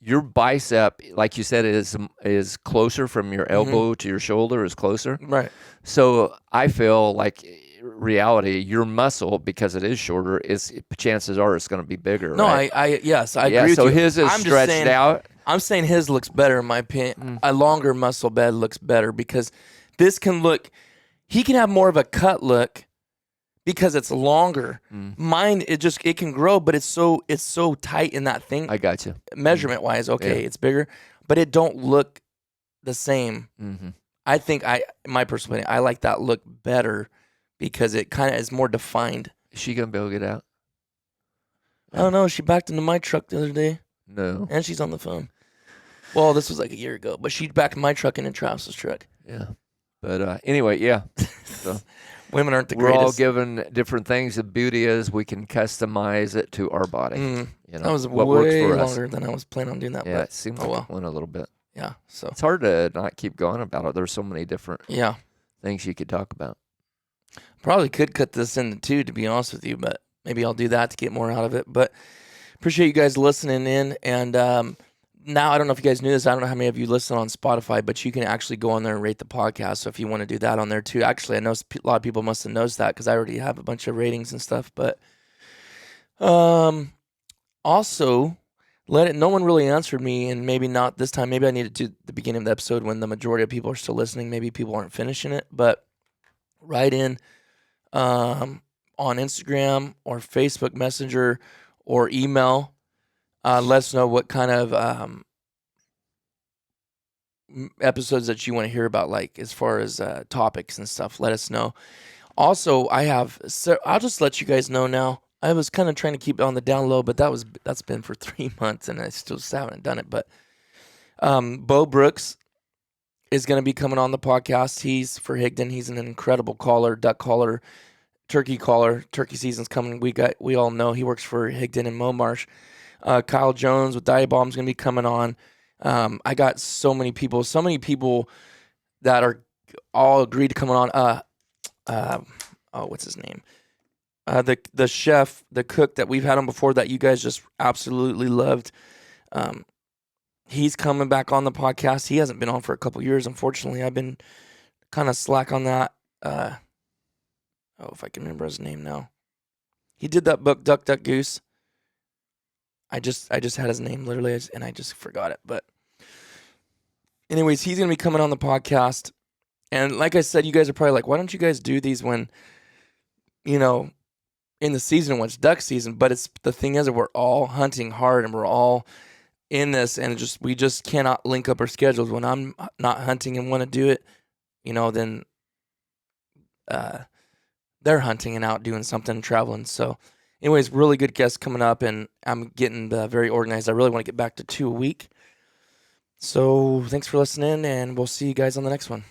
Speaker 2: your bicep, like you said, is closer from your elbow to your shoulder, is closer.
Speaker 1: Right.
Speaker 2: So I feel like reality, your muscle, because it is shorter, chances are it's going to be bigger.
Speaker 1: No,
Speaker 2: right?
Speaker 1: I agree with
Speaker 2: so
Speaker 1: you.
Speaker 2: his is stretched out.
Speaker 1: I'm saying his looks better, in my opinion. A longer muscle bed looks better because this can look, he can have more of a cut look because it's longer. Mine, it can grow, but it's so tight in that thing.
Speaker 2: I got you.
Speaker 1: Measurement wise, okay, it's bigger, but it don't look the same. I think in my personal opinion, I like that look better because it kind of is more defined.
Speaker 2: Is she gonna be able to get out?
Speaker 1: I don't know. She backed into my truck the other day.
Speaker 2: No.
Speaker 1: And she's on the phone. Well, this was like a year ago, but she backed my truck into Travis's truck.
Speaker 2: Yeah. But anyway, yeah. So
Speaker 1: women aren't the
Speaker 2: we're
Speaker 1: greatest.
Speaker 2: all given different things. The beauty is we can customize it to our body.
Speaker 1: You know, that was
Speaker 2: what
Speaker 1: way
Speaker 2: works for
Speaker 1: longer
Speaker 2: us.
Speaker 1: than I was planning on doing that.
Speaker 2: Yeah,
Speaker 1: but,
Speaker 2: it seems like it went a little bit.
Speaker 1: Yeah, so
Speaker 2: it's hard to not keep going about it. There's so many different things you could talk about.
Speaker 1: Probably could cut this into two, to be honest with you, but maybe I'll do that to get more out of it. But appreciate you guys listening in. And now, I don't know if you guys knew this. I don't know how many of you listen on Spotify, but you can actually go on there and rate the podcast. So if you want to do that on there too. Actually, I know a lot of people must have noticed that because I already have a bunch of ratings and stuff. But also, no one really answered me, and maybe not this time. Maybe I need to do the beginning of the episode when the majority of people are still listening. Maybe people aren't finishing it, but write in on Instagram or Facebook Messenger or email. Let us know what kind of episodes that you want to hear about, like as far as topics and stuff. Let us know. Also, I'll just let you guys know now. I was kind of trying to keep it on the down low, but that's been for 3 months, and I still haven't done it. But Bo Brooks is going to be coming on the podcast. He's for Higdon. He's an incredible caller, duck caller, turkey caller. Turkey season's coming. We all know he works for Higdon and Momarsh. Kyle Jones with Diabomb is going to be coming on. I got so many people that are all agreed to come on. What's his name? The chef, the cook that we've had on before that you guys just absolutely loved. He's coming back on the podcast. He hasn't been on for a couple years, unfortunately. I've been kind of slack on that. If I can remember his name now. He did that book, Duck, Duck, Goose. I just had his name literally, and I just forgot it. But anyways, he's going to be coming on the podcast. And like I said, you guys are probably like, why don't you guys do these when, in the season when it's duck season? But the thing is that we're all hunting hard and we're all in this, and we just cannot link up our schedules. When I'm not hunting and want to do it, then they're hunting and out doing something, traveling. So anyways, really good guests coming up, and I'm getting very organized. I really want to get back to 2 a week. So thanks for listening, and we'll see you guys on the next one.